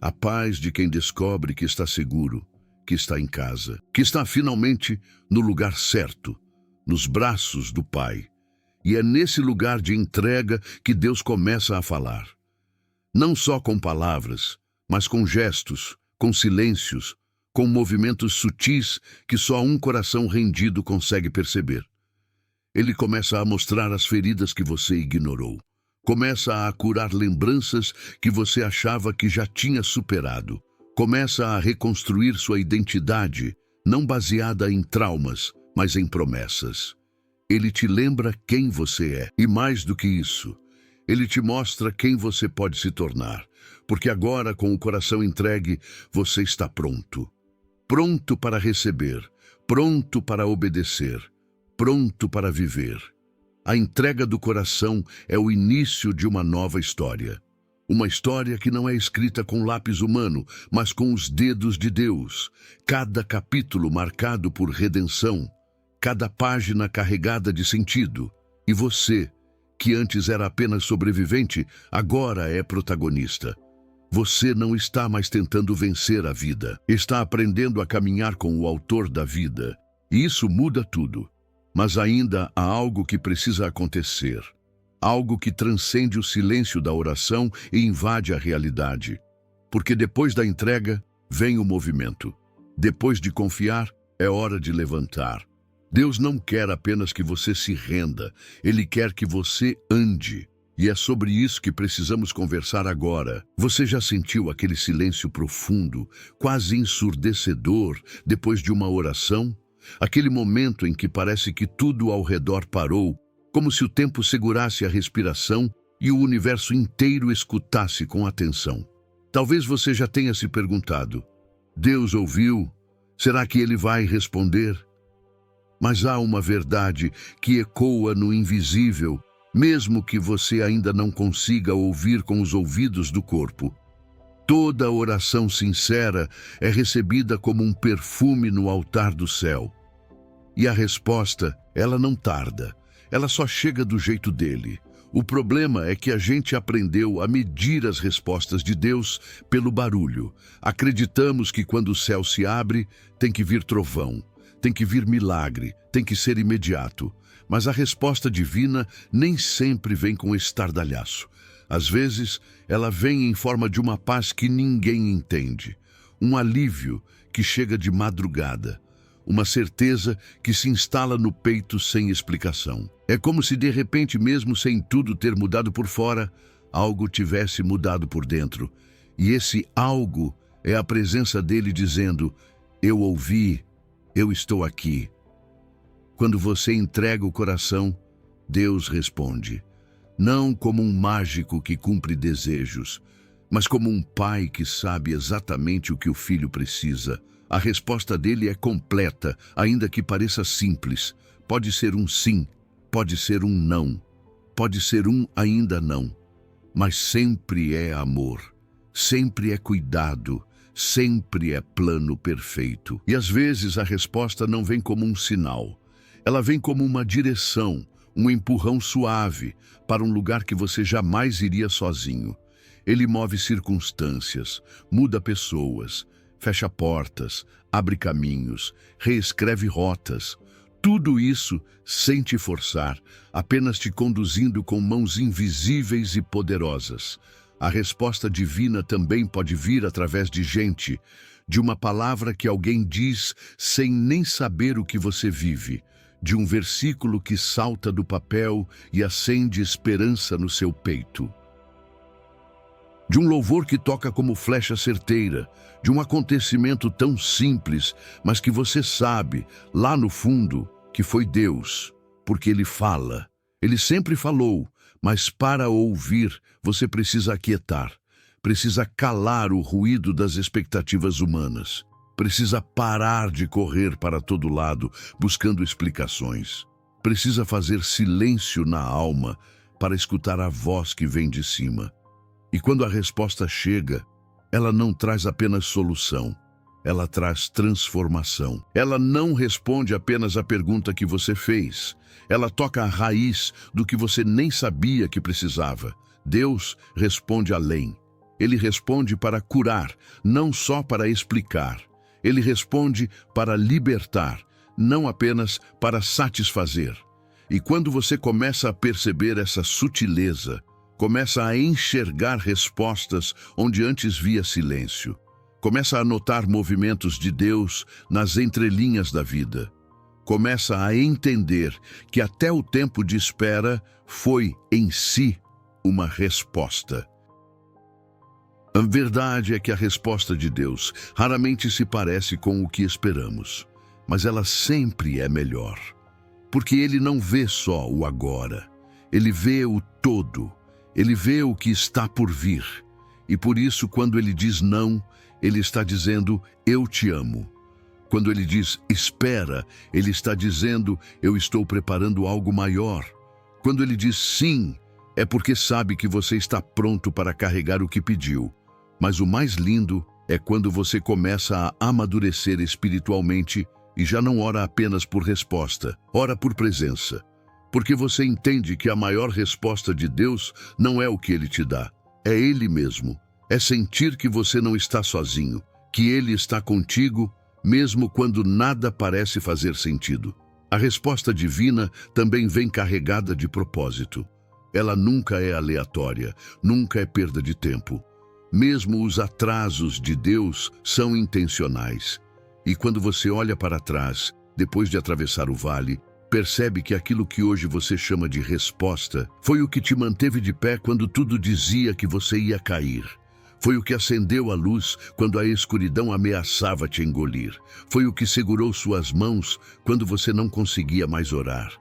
A paz de quem descobre que está seguro, que está em casa, que está finalmente no lugar certo, nos braços do Pai. E é nesse lugar de entrega que Deus começa a falar. Não só com palavras, mas com gestos, com silêncios, com movimentos sutis que só um coração rendido consegue perceber. Ele começa a mostrar as feridas que você ignorou. Começa a curar lembranças que você achava que já tinha superado. Começa a reconstruir sua identidade, não baseada em traumas, mas em promessas. Ele te lembra quem você é. E mais do que isso, ele te mostra quem você pode se tornar. Porque agora, com o coração entregue, você está pronto. Pronto para receber, pronto para obedecer, pronto para viver. A entrega do coração é o início de uma nova história. Uma história que não é escrita com lápis humano, mas com os dedos de Deus. Cada capítulo marcado por redenção, cada página carregada de sentido. E você, que antes era apenas sobrevivente, agora é protagonista. Você não está mais tentando vencer a vida. Está aprendendo a caminhar com o autor da vida. E isso muda tudo. Mas ainda há algo que precisa acontecer. Algo que transcende o silêncio da oração e invade a realidade. Porque depois da entrega, vem o movimento. Depois de confiar, é hora de levantar. Deus não quer apenas que você se renda. Ele quer que você ande. E é sobre isso que precisamos conversar agora. Você já sentiu aquele silêncio profundo, quase ensurdecedor, depois de uma oração? Aquele momento em que parece que tudo ao redor parou, como se o tempo segurasse a respiração e o universo inteiro escutasse com atenção. Talvez você já tenha se perguntado: Deus ouviu? Será que ele vai responder? Mas há uma verdade que ecoa no invisível, mesmo que você ainda não consiga ouvir com os ouvidos do corpo. Toda oração sincera é recebida como um perfume no altar do céu. E a resposta, ela não tarda. Ela só chega do jeito dele. O problema é que a gente aprendeu a medir as respostas de Deus pelo barulho. Acreditamos que quando o céu se abre, tem que vir trovão, tem que vir milagre, tem que ser imediato. Mas a resposta divina nem sempre vem com estardalhaço. Às vezes, ela vem em forma de uma paz que ninguém entende, um alívio que chega de madrugada, uma certeza que se instala no peito sem explicação. É como se de repente, mesmo sem tudo ter mudado por fora, algo tivesse mudado por dentro. E esse algo é a presença dele dizendo: eu ouvi, eu estou aqui. Quando você entrega o coração, Deus responde. Não como um mágico que cumpre desejos, mas como um pai que sabe exatamente o que o filho precisa. A resposta dele é completa, ainda que pareça simples. Pode ser um sim, pode ser um não, pode ser um ainda não. Mas sempre é amor, sempre é cuidado, sempre é plano perfeito. E às vezes a resposta não vem como um sinal. Ela vem como uma direção, um empurrão suave para um lugar que você jamais iria sozinho. Ele move circunstâncias, muda pessoas, fecha portas, abre caminhos, reescreve rotas. Tudo isso sem te forçar, apenas te conduzindo com mãos invisíveis e poderosas. A resposta divina também pode vir através de gente, de uma palavra que alguém diz sem nem saber o que você vive, de um versículo que salta do papel e acende esperança no seu peito. De um louvor que toca como flecha certeira, de um acontecimento tão simples, mas que você sabe, lá no fundo, que foi Deus, porque Ele fala. Ele sempre falou, mas para ouvir, você precisa aquietar, precisa calar o ruído das expectativas humanas, precisa parar de correr para todo lado, buscando explicações, precisa fazer silêncio na alma para escutar a voz que vem de cima. E quando a resposta chega, ela não traz apenas solução, ela traz transformação. Ela não responde apenas à pergunta que você fez, ela toca a raiz do que você nem sabia que precisava. Deus responde além. Ele responde para curar, não só para explicar. Ele responde para libertar, não apenas para satisfazer. E quando você começa a perceber essa sutileza, começa a enxergar respostas onde antes via silêncio. Começa a notar movimentos de Deus nas entrelinhas da vida. Começa a entender que até o tempo de espera foi, em si, uma resposta. A verdade é que a resposta de Deus raramente se parece com o que esperamos, mas ela sempre é melhor. Porque Ele não vê só o agora, Ele vê o todo. Ele vê o que está por vir, e por isso, quando ele diz não, ele está dizendo, eu te amo. Quando ele diz, espera, ele está dizendo, eu estou preparando algo maior. Quando ele diz sim, é porque sabe que você está pronto para carregar o que pediu. Mas o mais lindo é quando você começa a amadurecer espiritualmente e já não ora apenas por resposta, ora por presença. Porque você entende que a maior resposta de Deus não é o que Ele te dá, é Ele mesmo. É sentir que você não está sozinho, que Ele está contigo, mesmo quando nada parece fazer sentido. A resposta divina também vem carregada de propósito. Ela nunca é aleatória, nunca é perda de tempo. Mesmo os atrasos de Deus são intencionais. E quando você olha para trás, depois de atravessar o vale, percebe que aquilo que hoje você chama de resposta foi o que te manteve de pé quando tudo dizia que você ia cair. Foi o que acendeu a luz quando a escuridão ameaçava te engolir. Foi o que segurou suas mãos quando você não conseguia mais orar.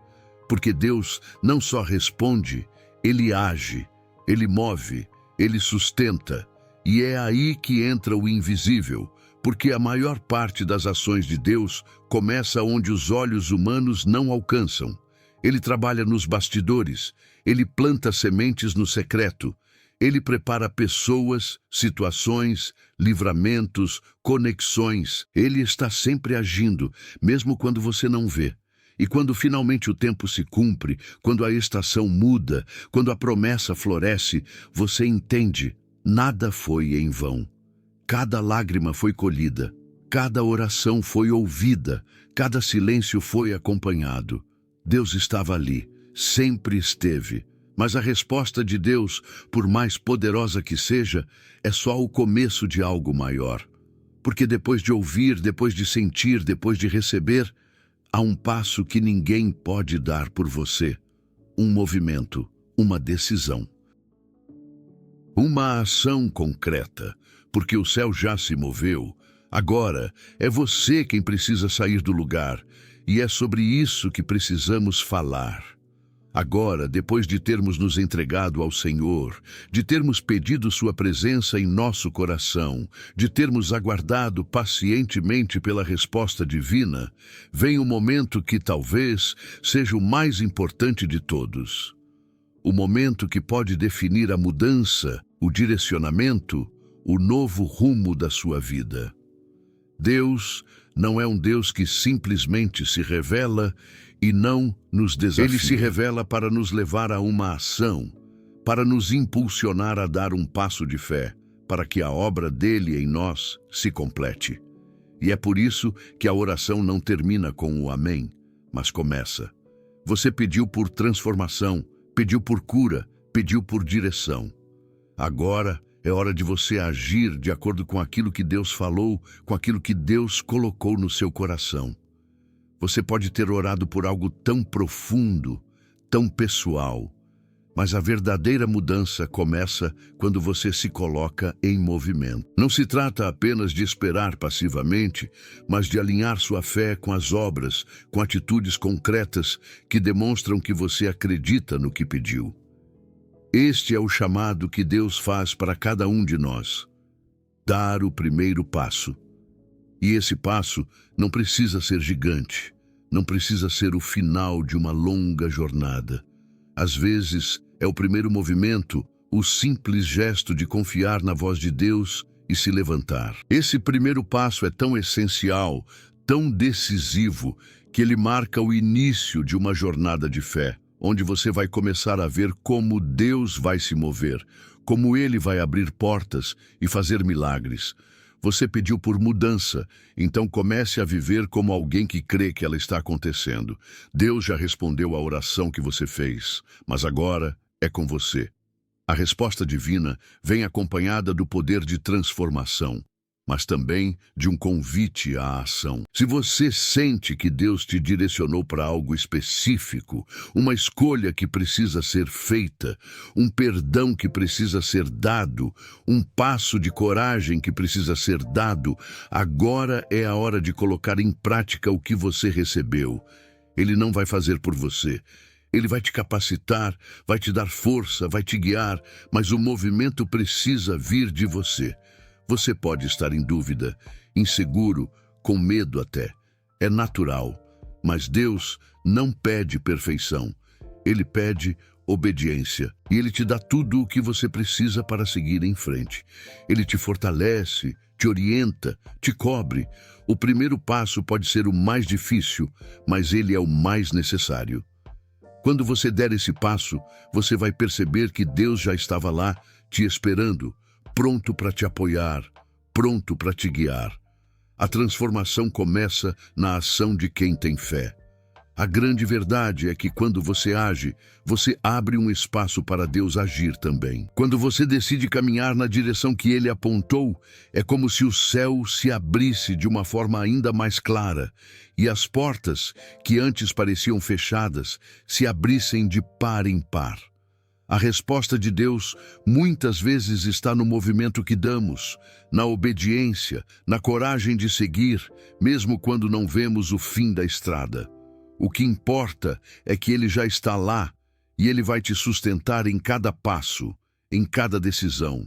Porque Deus não só responde, Ele age, Ele move, Ele sustenta. E é aí que entra o invisível, porque a maior parte das ações de Deus começa onde os olhos humanos não alcançam. Ele trabalha nos bastidores, Ele planta sementes no secreto, Ele prepara pessoas, situações, livramentos, conexões. Ele está sempre agindo, mesmo quando você não vê. E quando finalmente o tempo se cumpre, quando a estação muda, quando a promessa floresce, você entende, nada foi em vão. Cada lágrima foi colhida, cada oração foi ouvida, cada silêncio foi acompanhado. Deus estava ali, sempre esteve. Mas a resposta de Deus, por mais poderosa que seja, é só o começo de algo maior. Porque depois de ouvir, depois de sentir, depois de receber, há um passo que ninguém pode dar por você. Um movimento, uma decisão. Uma ação concreta, porque o céu já se moveu. Agora, é você quem precisa sair do lugar, e é sobre isso que precisamos falar. Agora, depois de termos nos entregado ao Senhor, de termos pedido sua presença em nosso coração, de termos aguardado pacientemente pela resposta divina, vem o momento que talvez seja o mais importante de todos. O momento que pode definir a mudança, o direcionamento, o novo rumo da sua vida. Deus não é um Deus que simplesmente se revela e não nos desafia. Ele se revela para nos levar a uma ação, para nos impulsionar a dar um passo de fé, para que a obra dele em nós se complete. E é por isso que a oração não termina com o amém, mas começa. Você pediu por transformação, pediu por cura, pediu por direção. Agora é hora de você agir de acordo com aquilo que Deus falou, com aquilo que Deus colocou no seu coração. Você pode ter orado por algo tão profundo, tão pessoal, mas a verdadeira mudança começa quando você se coloca em movimento. Não se trata apenas de esperar passivamente, mas de alinhar sua fé com as obras, com atitudes concretas que demonstram que você acredita no que pediu. Este é o chamado que Deus faz para cada um de nós: dar o primeiro passo. E esse passo não precisa ser gigante, não precisa ser o final de uma longa jornada. Às vezes, é o primeiro movimento, o simples gesto de confiar na voz de Deus e se levantar. Esse primeiro passo é tão essencial, tão decisivo, que ele marca o início de uma jornada de fé, onde você vai começar a ver como Deus vai se mover, como Ele vai abrir portas e fazer milagres. Você pediu por mudança, então comece a viver como alguém que crê que ela está acontecendo. Deus já respondeu à oração que você fez, mas agora é com você. A resposta divina vem acompanhada do poder de transformação, mas também de um convite à ação. Se você sente que Deus te direcionou para algo específico, uma escolha que precisa ser feita, um perdão que precisa ser dado, um passo de coragem que precisa ser dado, agora é a hora de colocar em prática o que você recebeu. Ele não vai fazer por você. Ele vai te capacitar, vai te dar força, vai te guiar, mas o movimento precisa vir de você. Você pode estar em dúvida, inseguro, com medo até. É natural, mas Deus não pede perfeição. Ele pede obediência e Ele te dá tudo o que você precisa para seguir em frente. Ele te fortalece, te orienta, te cobre. O primeiro passo pode ser o mais difícil, mas ele é o mais necessário. Quando você der esse passo, você vai perceber que Deus já estava lá, te esperando, pronto para te apoiar, pronto para te guiar. A transformação começa na ação de quem tem fé. A grande verdade é que quando você age, você abre um espaço para Deus agir também. Quando você decide caminhar na direção que Ele apontou, é como se o céu se abrisse de uma forma ainda mais clara e as portas, que antes pareciam fechadas, se abrissem de par em par. A resposta de Deus muitas vezes está no movimento que damos, na obediência, na coragem de seguir, mesmo quando não vemos o fim da estrada. O que importa é que Ele já está lá e Ele vai te sustentar em cada passo, em cada decisão.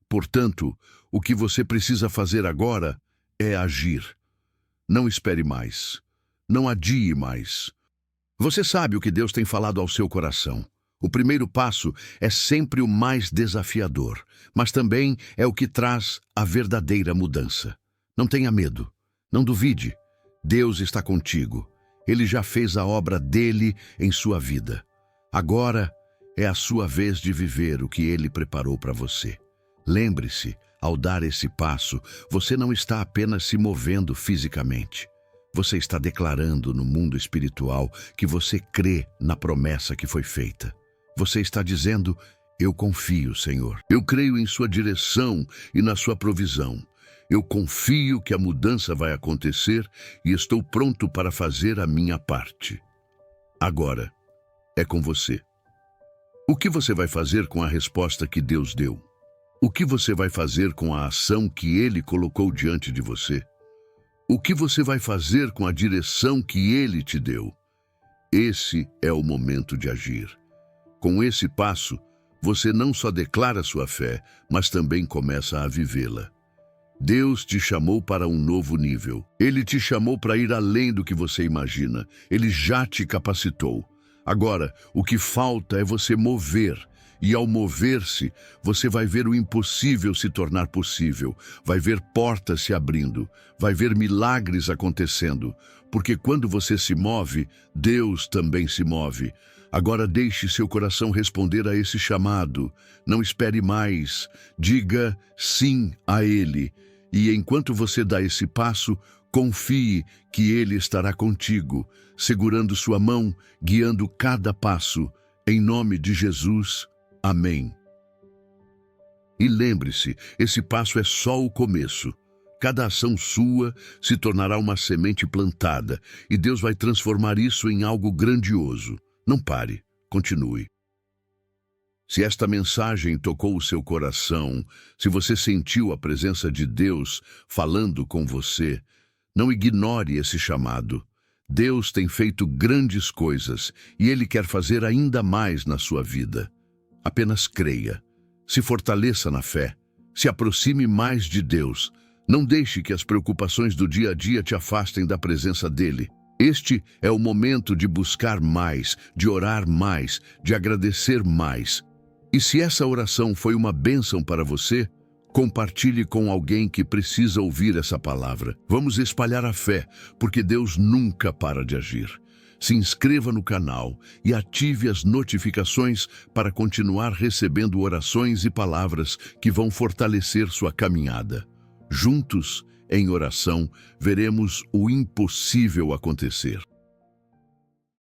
Portanto, o que você precisa fazer agora é agir. Não espere mais. Não adie mais. Você sabe o que Deus tem falado ao seu coração. O primeiro passo é sempre o mais desafiador, mas também é o que traz a verdadeira mudança. Não tenha medo. Não duvide. Deus está contigo. Ele já fez a obra dele em sua vida. Agora é a sua vez de viver o que ele preparou para você. Lembre-se, ao dar esse passo, você não está apenas se movendo fisicamente. Você está declarando no mundo espiritual que você crê na promessa que foi feita. Você está dizendo: eu confio, Senhor. Eu creio em sua direção e na sua provisão. Eu confio que a mudança vai acontecer e estou pronto para fazer a minha parte. Agora, é com você. O que você vai fazer com a resposta que Deus deu? O que você vai fazer com a ação que Ele colocou diante de você? O que você vai fazer com a direção que Ele te deu? Esse é o momento de agir. Com esse passo, você não só declara sua fé, mas também começa a vivê-la. Deus te chamou para um novo nível. Ele te chamou para ir além do que você imagina. Ele já te capacitou. Agora, o que falta é você mover. E ao mover-se, você vai ver o impossível se tornar possível, vai ver portas se abrindo, vai ver milagres acontecendo, porque quando você se move, Deus também se move. Agora deixe seu coração responder a esse chamado. Não espere mais, diga sim a Ele. E enquanto você dá esse passo, confie que Ele estará contigo, segurando sua mão, guiando cada passo. Em nome de Jesus. Amém. E lembre-se, esse passo é só o começo. Cada ação sua se tornará uma semente plantada e Deus vai transformar isso em algo grandioso. Não pare, continue. Se esta mensagem tocou o seu coração, se você sentiu a presença de Deus falando com você, não ignore esse chamado. Deus tem feito grandes coisas e Ele quer fazer ainda mais na sua vida. Apenas creia, se fortaleça na fé, se aproxime mais de Deus. Não deixe que as preocupações do dia a dia te afastem da presença dEle. Este é o momento de buscar mais, de orar mais, de agradecer mais. E se essa oração foi uma bênção para você, compartilhe com alguém que precisa ouvir essa palavra. Vamos espalhar a fé, porque Deus nunca para de agir. Se inscreva no canal e ative as notificações para continuar recebendo orações e palavras que vão fortalecer sua caminhada. Juntos, em oração, veremos o impossível acontecer.